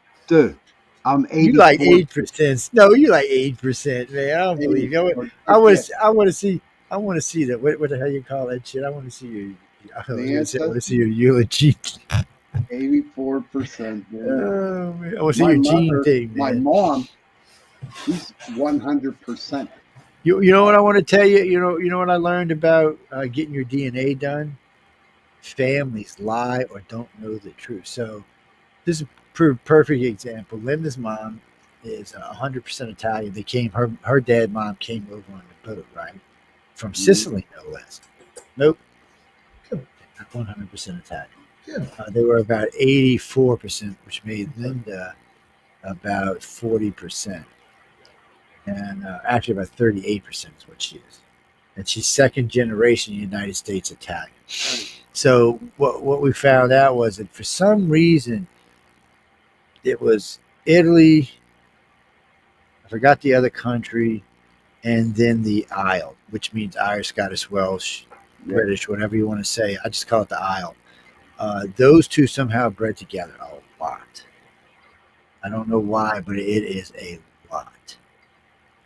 You like 84. 8%. No, you like 8%, man. I don't believe you. 84. I want Yes. to. I want to see. I want to see that. What the hell you call that shit? I want to see your. I want to see your eulogy. 84%. Oh, man. I want to see My your gene mother, thing, my man. mom, she's 100%. You know what I want to tell you. You know what I learned about getting your DNA done. Families lie or don't know the truth. So this is a perfect example. Linda's mom is 100% Italian. They came. Her dad, mom came over on the boat, right, from Sicily, no less. Nope, 100% Italian. They were about 84%, which made Linda about 40%, and actually about 38% is what she is. And she's second generation United States Italian. So what we found out was that for some reason it was Italy, I forgot the other country, and then the Isle, which means Irish, Scottish, Welsh, British, whatever you want to say. I just call it the Isle. Those two somehow bred together a lot. I don't know why, but it is a lot.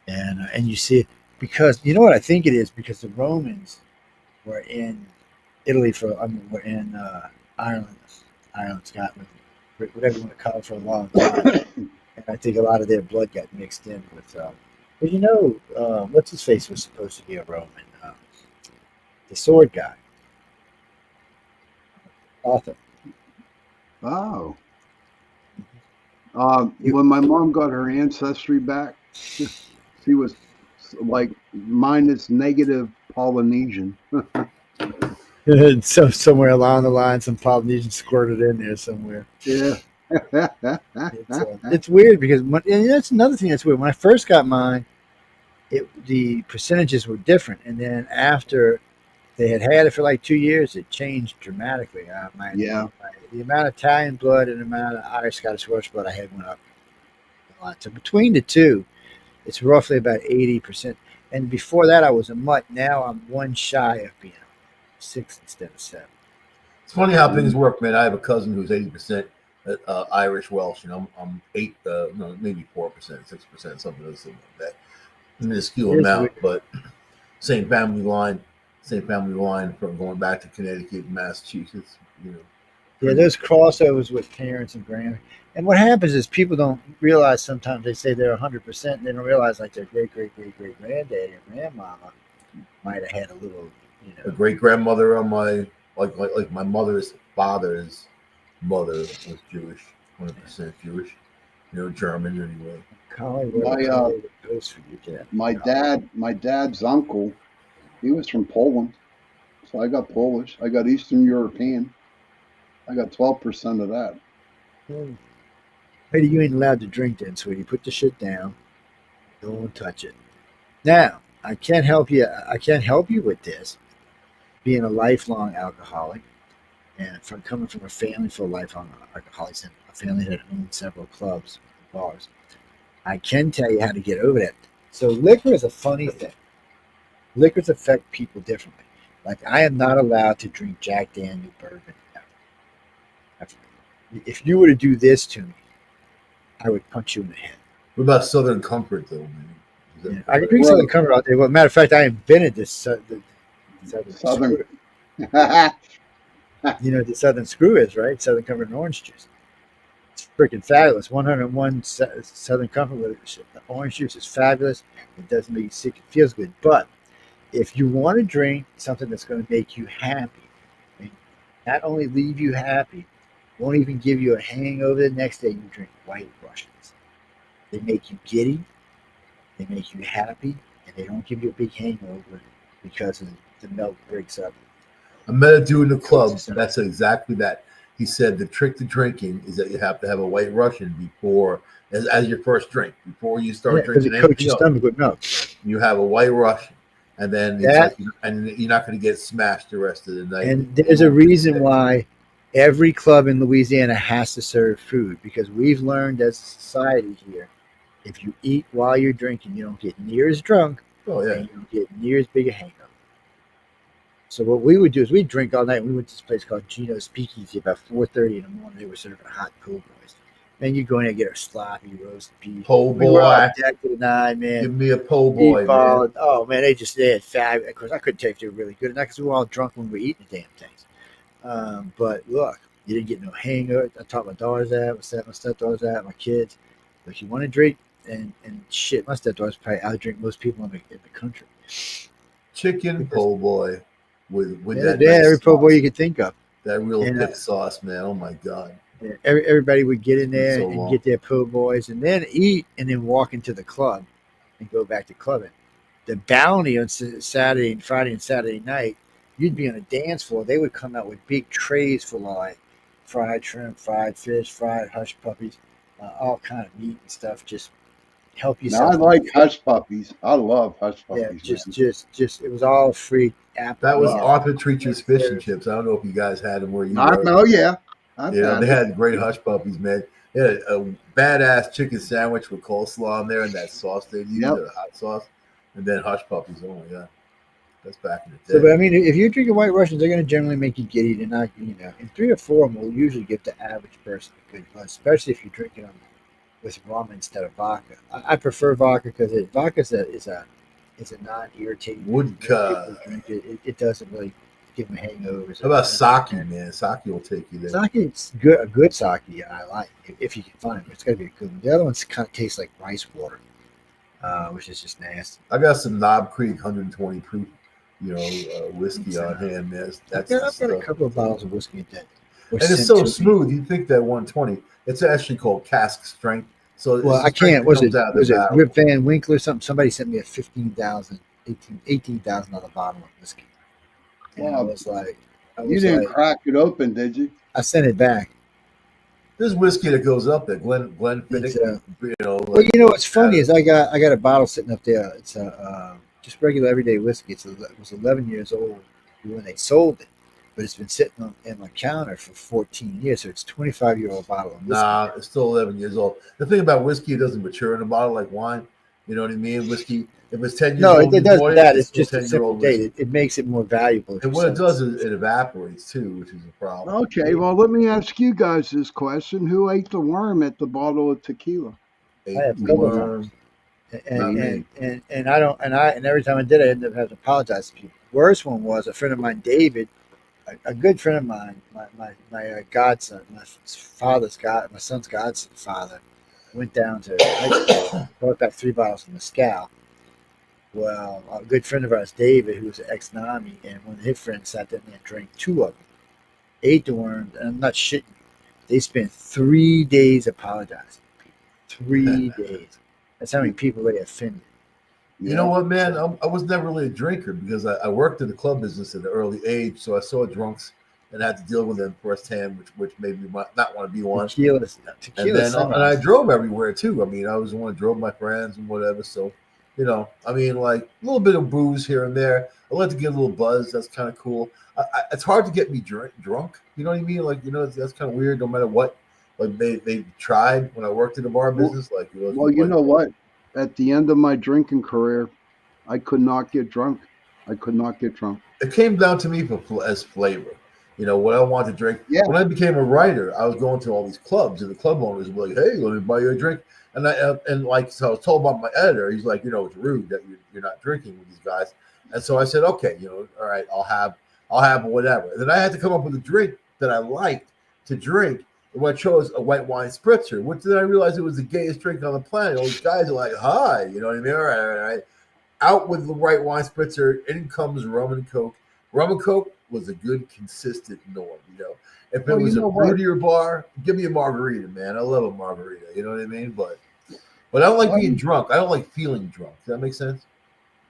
And you see it because, you know what I think it is, because the Romans were in Italy were in Ireland, Scotland, whatever you want to call it, for a long time. And I think a lot of their blood got mixed in with. But what's his face was supposed to be a Roman, the sword guy, Arthur. Oh. When my mom got her ancestry back, she was like minus negative Polynesian. So somewhere along the line, some Polynesian squirted in there somewhere. Yeah. It's weird because and that's another thing that's weird. When I first got mine, the percentages were different, and then after they had it for like 2 years, it changed dramatically. Yeah. The amount of Italian blood and the amount of Irish Scottish Welsh blood I had went up a lot. So between the two, it's roughly about 80%. And before that, I was a mutt. Now I'm one shy of being 6 instead of 7. It's funny how things work, man. I have a cousin who's 80% Irish Welsh, and I'm 8, no, maybe 4%, 6%, something like that. Minuscule amount, but same family line from going back to Connecticut and Massachusetts. Yeah, those crossovers with parents and grandparents. And what happens is people don't realize sometimes they say they're 100%, and they don't realize like their great granddaddy or grandmama might have had a little, A great grandmother on my like my mother's father's mother was Jewish, 100% Jewish, German anyway. My dad's uncle, he was from Poland, so I got Polish. I got Eastern European. I got 12% of that. Hey, you ain't allowed to drink then, sweetie. Put the shit down. Don't touch it. Now, I can't help you. I can't help you with this. Being a lifelong alcoholic, and from coming from a family full of lifelong alcoholics and a family that owned several clubs and bars, I can tell you how to get over that. So liquor is a funny thing. Liquors affect people differently. Like I am not allowed to drink Jack Daniel bourbon ever. If you were to do this to me, I would punch you in the head. What about Southern Comfort, though, man? Yeah, I can drink Southern Comfort out there. Well, matter of fact, I invented this Southern. You know what the Southern Screw is, right? Southern Comfort and orange juice. It's freaking fabulous. 101 Southern Comfort with it. The orange juice is fabulous. It doesn't make you sick. It feels good. But if you want to drink something that's going to make you happy, and not only leave you happy, won't even give you a hangover the next day, you drink White Russians. They make you giddy, they make you happy, and they don't give you a big hangover because the milk breaks up. I met a dude in the club. That's exactly that. He said the trick to drinking is that you have to have a White Russian before, as your first drink, before you start drinking anything else. Your stomach with milk. You have a White Russian, and then and you're not going to get smashed the rest of the night. And there's a reason why every club in Louisiana has to serve food, because we've learned as a society here, if you eat while you're drinking, you don't get near as drunk. Oh yeah, and you don't get near as big a hangover. So what we would do is we'd drink all night. We went to this place called Gino's Speakeasy about 4:30 in the morning. They were serving hot po' boys. Man, you go in there and get a sloppy roast beef. Po' boy. We were on deck to the nine, man. Give me a po' boy, man. Oh man, they had fabulous. Of course, I couldn't tell if they were really good or not because we were all drunk when we were eating the damn things. But look, you didn't get no hangover. I taught my daughters that, my stepdaughters that, my kids. But if you want to drink, and shit, my stepdaughters probably outdrink most people in the country. Chicken po' boy with that. Yeah, every po' boy you could think of. That real thick sauce, man. Oh my god. Yeah, everybody would get in there and get their po' boys and then eat and then walk into the club and go back to clubbing. The bounty on Friday and Saturday night, you'd be on a dance floor. They would come out with big trays full of like fried shrimp, fried fish, fried hush puppies, all kind of meat and stuff. Just help you. Now I like hush puppies. I love hush puppies. Yeah, just it was all free. That was Arthur Treacher's fish and chips. I don't know if you guys had them where you were. Oh yeah. They had great hush puppies, man. They had a badass chicken sandwich with coleslaw in there and that sauce they used, the hot sauce, and then hush puppies. Oh my god, that's back in the day. So, but I mean, if you're drinking White Russians, they're going to generally make you giddy. They're not, and 3 or 4 of them will usually give the average person a good buzz, especially if you're drinking them with rum instead of vodka. I prefer vodka because vodka is a non-irritating. Vodka. It doesn't really give them hangovers. How about sake, man? Sake will take you there. Sake's good. A good sake I like if you can find it. It's got to be a good one. The other ones kind of taste like rice water, which is just nasty. I got some Knob Creek 120 proof, whiskey on hand, man. I've got a couple of bottles of whiskey a day. or And it's sent so to me. smooth. You think that 120? It's actually called cask strength. So Well, it's I the strength can't. that comes out of the Was it barrel. Rip Van Winkle or something? Somebody sent me a 15,000, 18,000 dollar bottle of whiskey, and Well, I you was didn't like, crack it open, did you? I sent it back. There's whiskey that goes up there. It's Glenfiddich, well, like you know what's funny is Adams. I got a bottle sitting up there. It's a just regular everyday whiskey. It was 11 years old when they sold it, but it's been sitting in my counter for 14 years. So it's 25-year-old bottle of whiskey. Nah, it's still 11 years old. The thing about whiskey, it doesn't mature in a bottle like wine. You know what I mean? Whiskey, if it's 10 years No, old it and you doesn't bought it, that. it's It's still just a 10 year simple old date. whiskey. It makes it more valuable if And you what it sell does it. is it evaporates too, which is a problem. Okay, well, let me ask you guys this question: who ate the worm at the bottle of tequila? I Ate have a the couple times. worm, not me. And every time I did, I ended up having to apologize to people. Worst one was a friend of mine, David, a good friend of mine, my godson, my son's godson father, went down to high school, brought back 3 bottles of mezcal. Well, a good friend of ours, David, who was an ex-Nami, and one of his friends sat down and drank 2 of them, ate the worms, and I'm not shitting you. They spent 3 days apologizing. 3 days. That's how many people they offended. You know Yeah. what, man? I was never really a drinker because I worked in the club business at an early age, so I saw drunks and had to deal with them firsthand, which made me not want to be one. Tequila, And tequila then and I sunrise. drove everywhere too. I mean, I was the one that drove my friends and whatever. So, I mean, like a little bit of booze here and there. I like to get a little buzz. That's kind of cool. It's hard to get me drunk. You know what I mean? Like, that's kind of weird. No matter what, like they tried when I worked in the bar Well, business. Like, well, you know what? At the end of my drinking career, I could not get drunk. I could not get drunk. it came down to me as flavor. What I want to drink. Yeah. When I became a writer, I was going to all these clubs, and the club owners were like, "Hey, let me buy you a drink." And like, so I was told by my editor, he's like, "It's rude that you're not drinking with these guys." And so I said, "Okay, all right, I'll have whatever." And then I had to come up with a drink that I liked to drink. And I chose a white wine spritzer, which then I realized it was the gayest drink on the planet. All these guys are like, "Hi," you know what I mean? All right, all right. Out with the white wine spritzer. In comes rum and coke. Rum and coke was a good, consistent norm. If it Well, you was a know what? fruitier bar, give me a margarita, man. I love a margarita. You know what I mean? But I don't like Well, being drunk. I don't like feeling drunk. Does that make sense?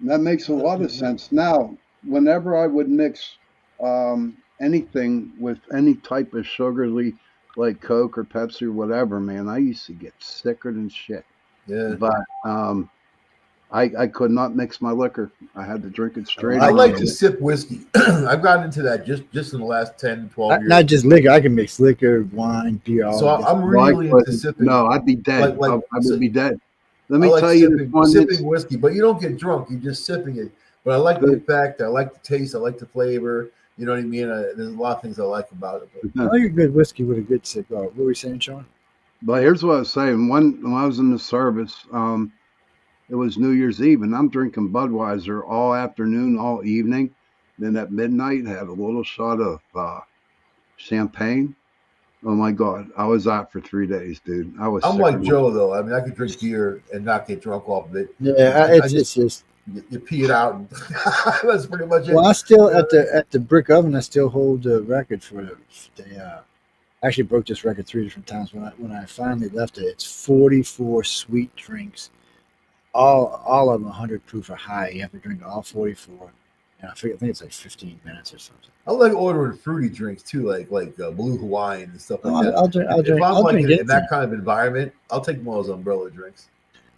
that makes a lot of sense. Now, whenever I would mix anything with any type of sugary, like Coke or Pepsi or whatever, man, I used to get sicker than shit. Yeah. But I could not mix my liquor. I had to drink it straight I on. like to sip whiskey. I've gotten into that just in the last 10, 12 years. Not just liquor. I can mix liquor, wine, beer, all So of I'm different. Well, I really into couldn't. sipping. No, I'd be dead. Like I so, would be dead. Let I me like tell you this one. sipping whiskey, but you don't get drunk. You're just sipping it. But I like the The, effect. I like the taste. I like the flavor. You know what I mean? There's a lot of things I like about it. But I like a good whiskey with a good cigar. What were we saying, Sean? but here's what I was saying. When I was in the service, it was New Year's Eve, and I'm drinking Budweiser all afternoon, all evening. Then at midnight, I had a little shot of champagne. Oh my God, I was out for 3 days, dude. I was I'm sick. like Joe, though. I mean, I could drink beer and not get drunk off of it. Yeah, I it's just just. you pee it out, and that's pretty much it. Well, I still You know? at the brick oven. I still hold the record for the. I actually broke this record 3 different times. When I finally left it, it's 44 sweet drinks, all of them 100 proof or high. You have to drink all 44. And I think it's like 15 minutes or something. I like ordering fruity drinks too, like Blue Hawaiian and stuff like I'll, that. I'll drink. I'll If drink. I'm I'll like drink in anything. that kind of environment, I'll take one of those umbrella drinks.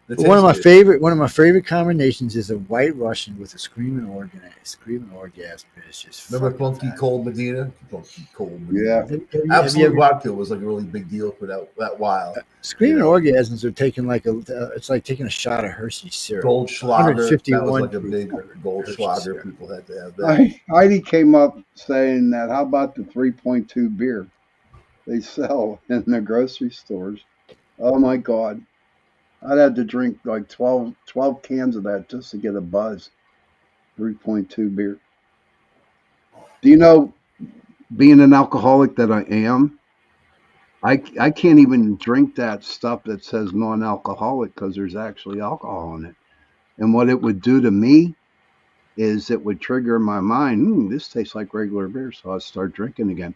The But taste of it. one of my favorite combinations is a White Russian with a screaming orgasm. It's just Remember fucking Funky fast. Cold Medina? Funky Cold Yeah. Medina. Have you Absolute ever Vodka was like a really big deal for that while. screaming know. orgasms are taking it's like taking a shot of Hershey's syrup. Goldschlager. That was 151 like a proof big Hershey's Goldschlager. syrup. People had to have that. Heidi came up saying that how about the 3.2 beer they sell in the grocery stores? Oh my God. I'd had to drink like 12 cans of that just to get a buzz. 3.2 beer. Do you know, being an alcoholic that I am, I can't even drink that stuff that says non-alcoholic because there's actually alcohol in it. And what it would do to me is it would trigger in my mind, this tastes like regular beer. So I'd start drinking again.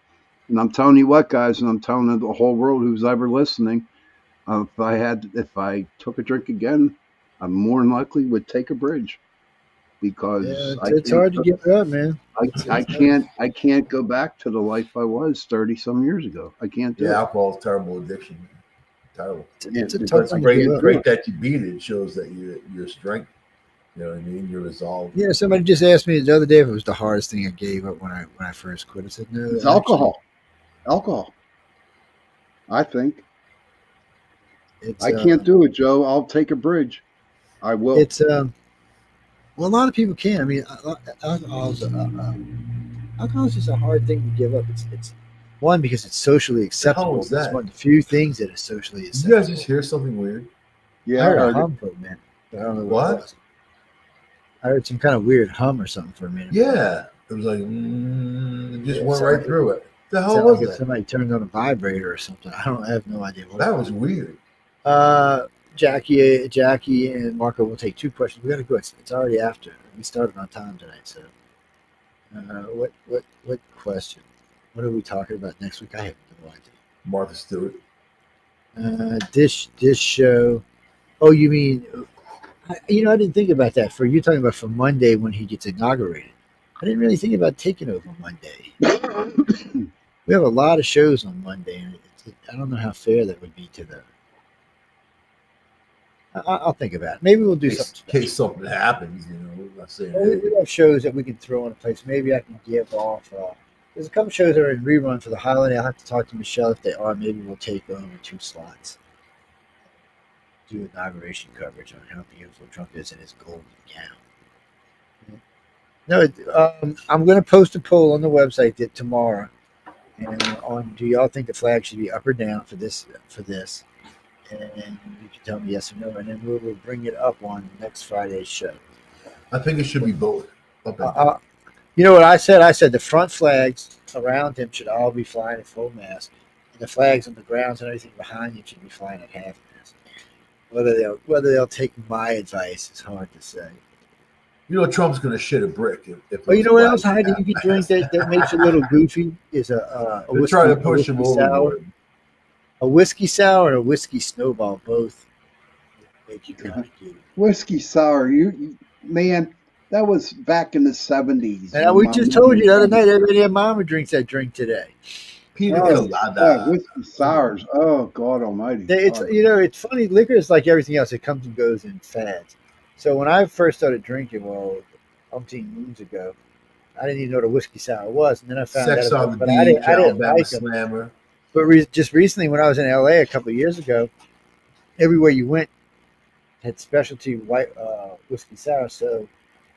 And I'm telling you what, guys, and I'm telling the whole world who's ever listening, if I took a drink again, I more than likely would take a bridge Yeah, because it's hard to give it up, man. I can't go back to the life I was 30 some years ago. I can't do Yeah, it. alcohol is terrible addiction. Man. Terrible. It's a But tough it's one to give up. great that you beat it. It shows that your strength. You know what I mean? Your resolve. Yeah, somebody just asked me the other day if it was the hardest thing I gave up when I first quit. I said no. It's Actually, alcohol. I think it's I can't do it, Joe. I'll take a bridge. I will. it's well, a lot of people can. I mean, alcohol is just a hard thing to give up. It's one because it's socially The hell acceptable. was It's that? one of the few things that is socially Did you guys acceptable. just hear something weird? I Yeah, I heard a heard it. hum for a minute, but I don't know what it What? was. I heard some kind of weird hum or something for a minute. Yeah. It was like it just Yeah, went sounded right through it. The It hell sounded was like if that? somebody turned on a vibrator or something. I have no idea what. That was weird. Jackie and Marco will take two questions. We got to go. It's already after. We started on time tonight. So, what question? What are we talking about next week? I have no idea. Martha Stewart. This show. Oh, you mean? I didn't think about that. For you talking about for Monday when he gets inaugurated. I didn't really think about taking over Monday. We have a lot of shows on Monday, and I don't know how fair that would be to them. I'll think about it. Maybe we'll do In something case special. something happens, I'm not saying Well, hey. we have shows that we can throw in a place. Maybe I can give off. There's a couple shows that are in rerun for the holiday. I'll have to talk to Michelle if they are. Maybe we'll take over 2 slots. Do inauguration coverage on how beautiful Trump is in his golden gown. No, I'm going to post a poll on the website tomorrow, and on do y'all think the flag should be up or down for this? And you can tell me yes or no, and then we'll bring it up on next Friday's show. I think it should be both. Up and down. You know what I said? I said the front flags around him should all be flying at full mast, and the flags on the grounds and everything behind him should be flying at half mast. Whether they'll take my advice is hard to say. Trump's gonna shit a brick if But you those know what else, flags Heidi, have you can mast. drink that makes you a little goofy is a They're whiskey, trying to a push him whiskey sour. overboard. A whiskey sour and a whiskey snowball both make you kind of giddy. Whiskey sour. Man, that was back in the 70s. And we just told you the other night, everybody and mama drinks that drink today. Pina Oh, colada. whiskey sours. Oh, God almighty. It's God. it's funny. Liquor is like everything else; it comes and goes in fads. So when I first started drinking, umpteen moons ago, I didn't even know what a whiskey sour was, and then I found Sex out on about. the But I beach, didn't Alabama like them. Slammer. But just recently, when I was in LA a couple of years ago, everywhere you went had specialty white whiskey sour. So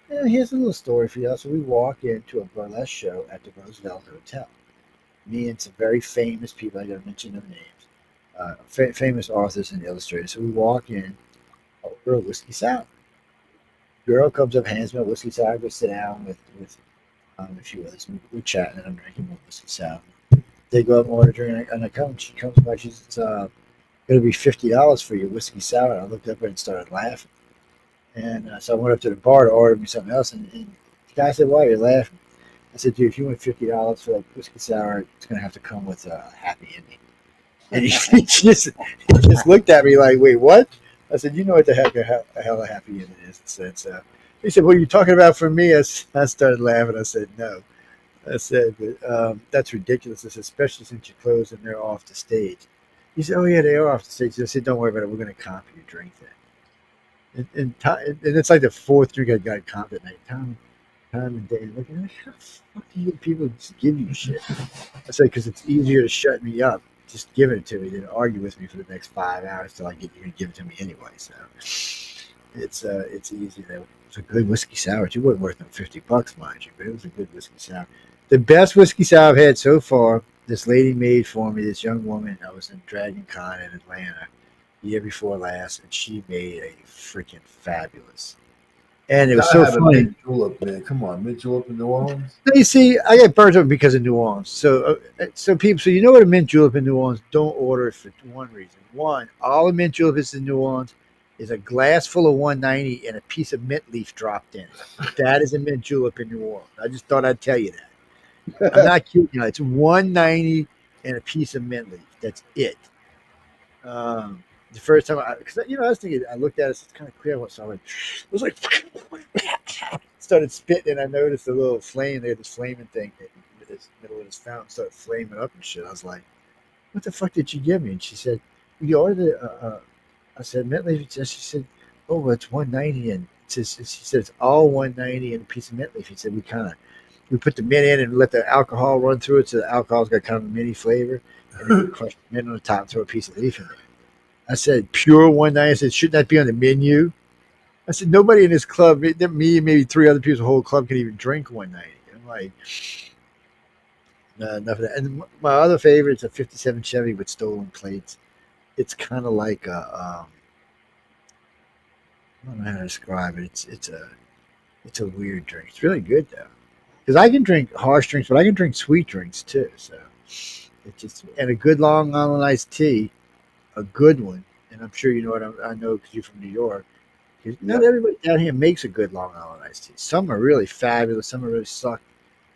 here's a little story for you. So we walk into a burlesque show at the Roosevelt Hotel. Me and some very famous people. I got to mention their names. Famous authors and illustrators. So we walk in, order a whiskey sour. Girl comes up, hands me a whiskey sour. I go sit down with a few others. We're chatting, and I'm drinking my whiskey sour. They go up and order a drink, and I come. She comes by. She says, "It's going to be $50 for your whiskey sour." And I looked up at her and started laughing. And so I went up to the bar to order me something else, and the guy said, "Why are you laughing?" I said, "Dude, if you want $50 for that whiskey sour, it's going to have to come with a happy ending." And he just looked at me like, "Wait, what?" I said, "You know what the heck a hell a happy ending is." So he said, "What are you talking about for me?" I started laughing. I said, "No." I said, "But that's ridiculous. I said, especially since your clothes and they're off the stage." He said, "Oh yeah, they are off the stage." I said, "Don't worry about it. We're going to comp your drink then." And it's like the fourth drink I got comped at night. Time and day. Looking like, how the fuck do you get people to just give you shit? I said, because it's easier to shut me up. Just give it to me than argue with me for the next 5 hours till I get you to give it to me anyway. So it's easy. It was a good whiskey sour. It wasn't worth no $50, mind you, but it was a good whiskey sour. The best whiskey sour I've had so far. This lady made for me. This young woman. I was in Dragon Con in Atlanta the year before last, and she made a freaking fabulous. And it was so funny. Mint julep, man. Come on, mint julep in New Orleans. You see, I get burnt up because of New Orleans. So people, so you know what a mint julep in New Orleans? Don't order it for one reason. One, all the mint julep is in New Orleans is a glass full of 190 and a piece of mint leaf dropped in. That is a mint julep in New Orleans. I just thought I'd tell you that. I'm not kidding you. It's $1.90 and a piece of mint leaf. That's it. The first time, because I was thinking, I looked at it, it's kind of clear. So I went, it was like, started spitting, and I noticed a little flame there, this flaming thing in this middle of this fountain started flaming up and shit. I was like, what the fuck did you give me? And she said, you ordered I said, mint leaf. She said, oh, well, it's $1.90, and she said it's all $1.90 and a piece of mint leaf. He said we put the mint in and let the alcohol run through it, so the alcohol's got kind of a mini flavor, and then we crush the mint on the top and throw a piece of leaf in there. I said, pure $1.90. I said, shouldn't that be on the menu? I said, nobody in this club, me and maybe three other people, the whole club can even drink $1.90. I'm like, no, enough of that. And my other favorite is a '57 Chevy with stolen plates. It's kind of like I don't know how to describe it. It's a weird drink. It's really good though, because I can drink harsh drinks, but I can drink sweet drinks too. So it's just and a good Long Island iced tea, a good one. And I'm sure you know what I know because you're from New York. 'Cause not Yep. everybody down here makes a good Long Island iced tea. Some are really fabulous. Some are really suck.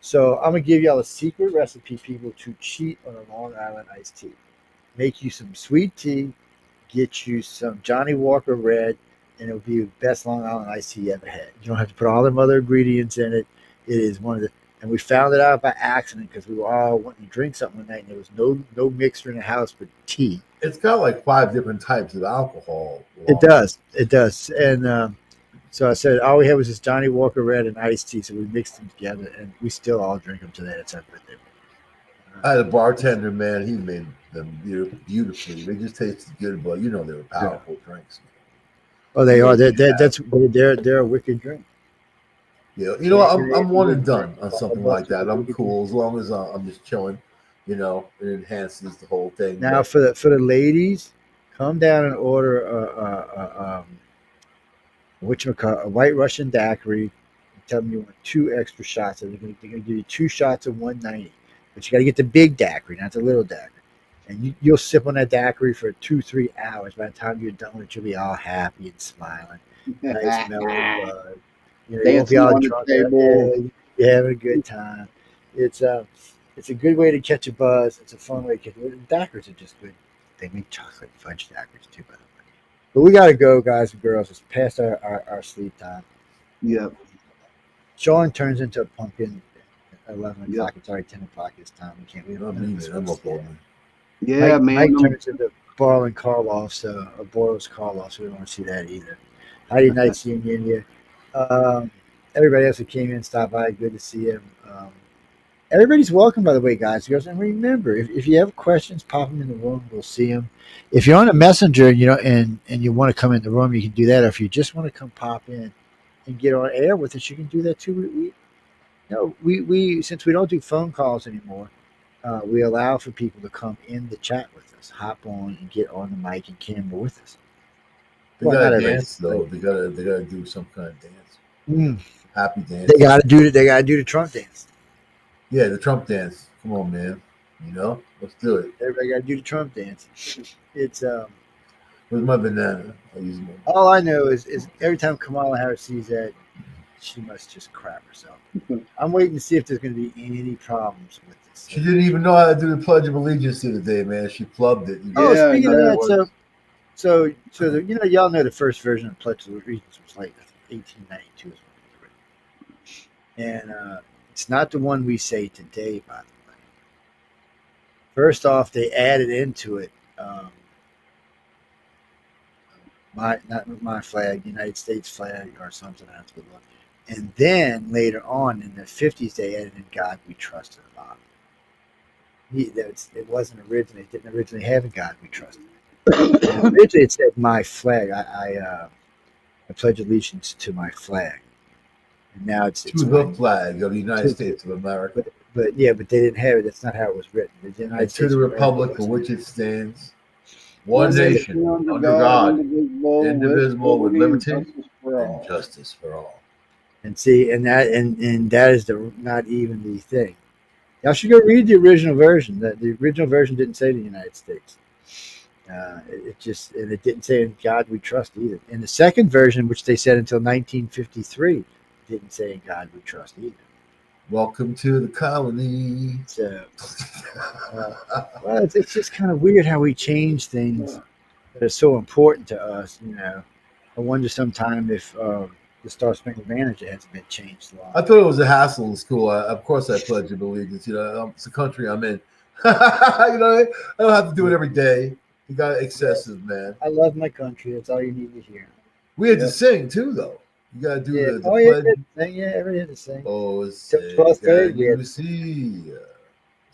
So I'm gonna give y'all a secret recipe, people, to cheat on a Long Island iced tea. Make you some sweet tea, get you some Johnny Walker Red, and it'll be the best Long Island iced tea you ever had. You don't have to put all them other ingredients in it. It is one of the, and we found it out by accident because we were all wanting to drink something one night, and there was no mixer in the house but tea. It's got like 5 different types of alcohol. It does, and so I said all we had was this Johnny Walker Red and iced tea, so we mixed them together, and we still all drink them today. That's how good they were. I had a bartender, man. He made them beautifully. They just tasted good, but they were powerful drinks. Oh, they are. They're a wicked drink. Yeah, I'm one and done on something like that. I'm cool as long as I'm just chilling. It enhances the whole thing. Now But for the ladies, come down and order a White Russian daiquiri. Tell them you want 2 extra shots. They're going to give you 2 shots of $1.90, but you got to get the big daiquiri, not the little daiquiri. And you'll sip on that daiquiri for 2-3 hours. By the time you're done with it, you'll be all happy and smiling. Nice mellow bud. You won't be Dancing all on the drunk. table. You're having a good time. It's a good way to catch a buzz. It's a fun way to catch. Daiquiris are just good. They make chocolate fudge daiquiris too, by the way. But we gotta go, guys and girls. It's past our sleep time. Yep. Sean turns into a pumpkin at 11 Yep. o'clock. It's already 10 o'clock this time. We can't. We don't I'm know. I'm up all night. Yeah, man. Mike turns into boiling Karloff, so or boils Karloff, so we don't want to see that either. Heidi, nice seeing you in here. Everybody else who came in, stopped by, good to see him. Everybody's welcome, by the way, guys. Girls, and remember, if you have questions, pop them in the room. We'll see them. If you're on a messenger, and you want to come in the room, you can do that. Or if you just want to come pop in and get on air with us, you can do that too. We since we don't do phone calls anymore, we allow for people to come in the chat with us, hop on and get on the mic and camera with us. They Well, not gotta everybody. dance though. They gotta do some kind of dance. Mm. Happy dance. They gotta do the Trump dance. Yeah, the Trump dance. Come on, man. Let's do it. Everybody gotta do the Trump dance. It's Where's my banana? I'll use my. all I know is every time Kamala Harris sees that, she must just crap herself. I'm waiting to see if there's going to be any problems with this. She didn't even know how to do the Pledge of Allegiance the other day, man. She plugged it. Oh, Yeah, speaking of that that, was- y'all know the first version of Pledge of Allegiance was like 1892 is when it was written, and it's not the one we say today, by the way. First off, they added into it not my flag, United States flag, or something. I have to look. And then later on in the 50s, they added in "God We Trust" at the bottom. It wasn't originally. It didn't originally have a "God We Trust." Originally, it said "My flag." I pledge allegiance to my flag. And now it's To the flag of the United States of America. But they didn't have it. That's not how it was written. The United And to States the of America republic for was- which it stands, one Yes, nation, under God, indivisible, with liberty and justice for all. and justice for all. And see, and that is not even the thing. Y'all should go read the original version. The original version didn't say the United States. It didn't say "In God We Trust" either. In the second version, which they said until 1953, didn't say "In God We Trust" either. Welcome to the colony. So, well, it's just kind of weird how we change things that are so important to us. I wonder sometime if the Star Spangled Banner hasn't been changed a I lot. thought it was a hassle in school. Of course, I pledge allegiance. It's the country I'm in. I don't have to do it every day. You got excessive, man. I love my country. That's all you need to hear. We had to Yep. sing too, though. You got to do Yeah. the Oh, yeah. pledge. Yeah. Everybody had to sing. Oh, Till say 12:30, can we had you see?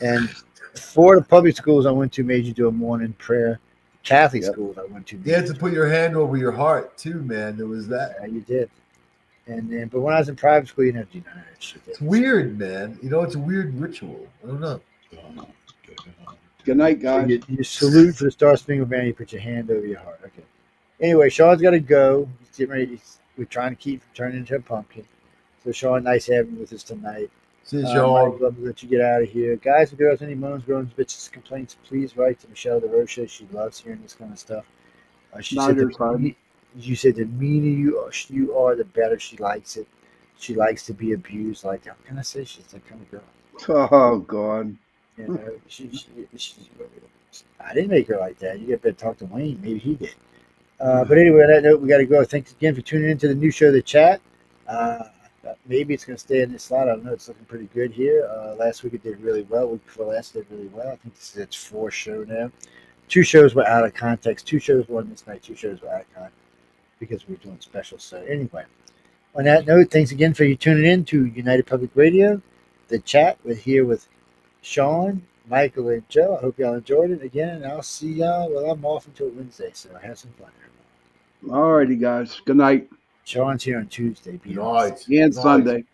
And four of the public schools I went to made you do a morning prayer. Catholic schools I went to. You had to put your hand over your heart too, man. There was that. Yeah, you did. And then, but when I was in private school, you didn't have to do none of that shit. It's weird, man. It's a weird ritual. I don't know. Good night, So guys. you salute for the Star Spangled Banner. You put your hand over your heart. Okay. Anyway, Sean's got to go. He's getting ready. We're trying to keep from turning into a pumpkin. So Sean, nice having you with us tonight. See you, Mike, Sean. love to let you get out of here. Guys and girls, any moans, groans, bitches, complaints, please write to Michelle DeRocha. She loves hearing this kind of stuff. She said Neither the side. meaner, you said the meaner you are, the better she likes it. She likes to be abused. Like, I'm gonna say she's that kind of girl. Oh, God. I didn't make her like that. You get better talk to Wayne. Maybe he did. But anyway, on that note, we got to go. Thanks again for tuning into the new show, The Chat. Maybe it's going to stay in this slot. I don't know. It's looking pretty good here. Last week it did really well. Week before last it did really well. I think this is its fourth show now. 2 shows were out of context. 2 shows were on this night. 2 shows were out of context because we were doing specials. So anyway, on that note, thanks again for you tuning in to United Public Radio, The Chat. We're here with Sean, Michael, and Joe. I hope y'all enjoyed it again, and I'll see y'all. Well, I'm off until Wednesday, so have some fun. All righty, guys. Good night. Sean's here on Tuesday. Good night. And Good night. Sunday.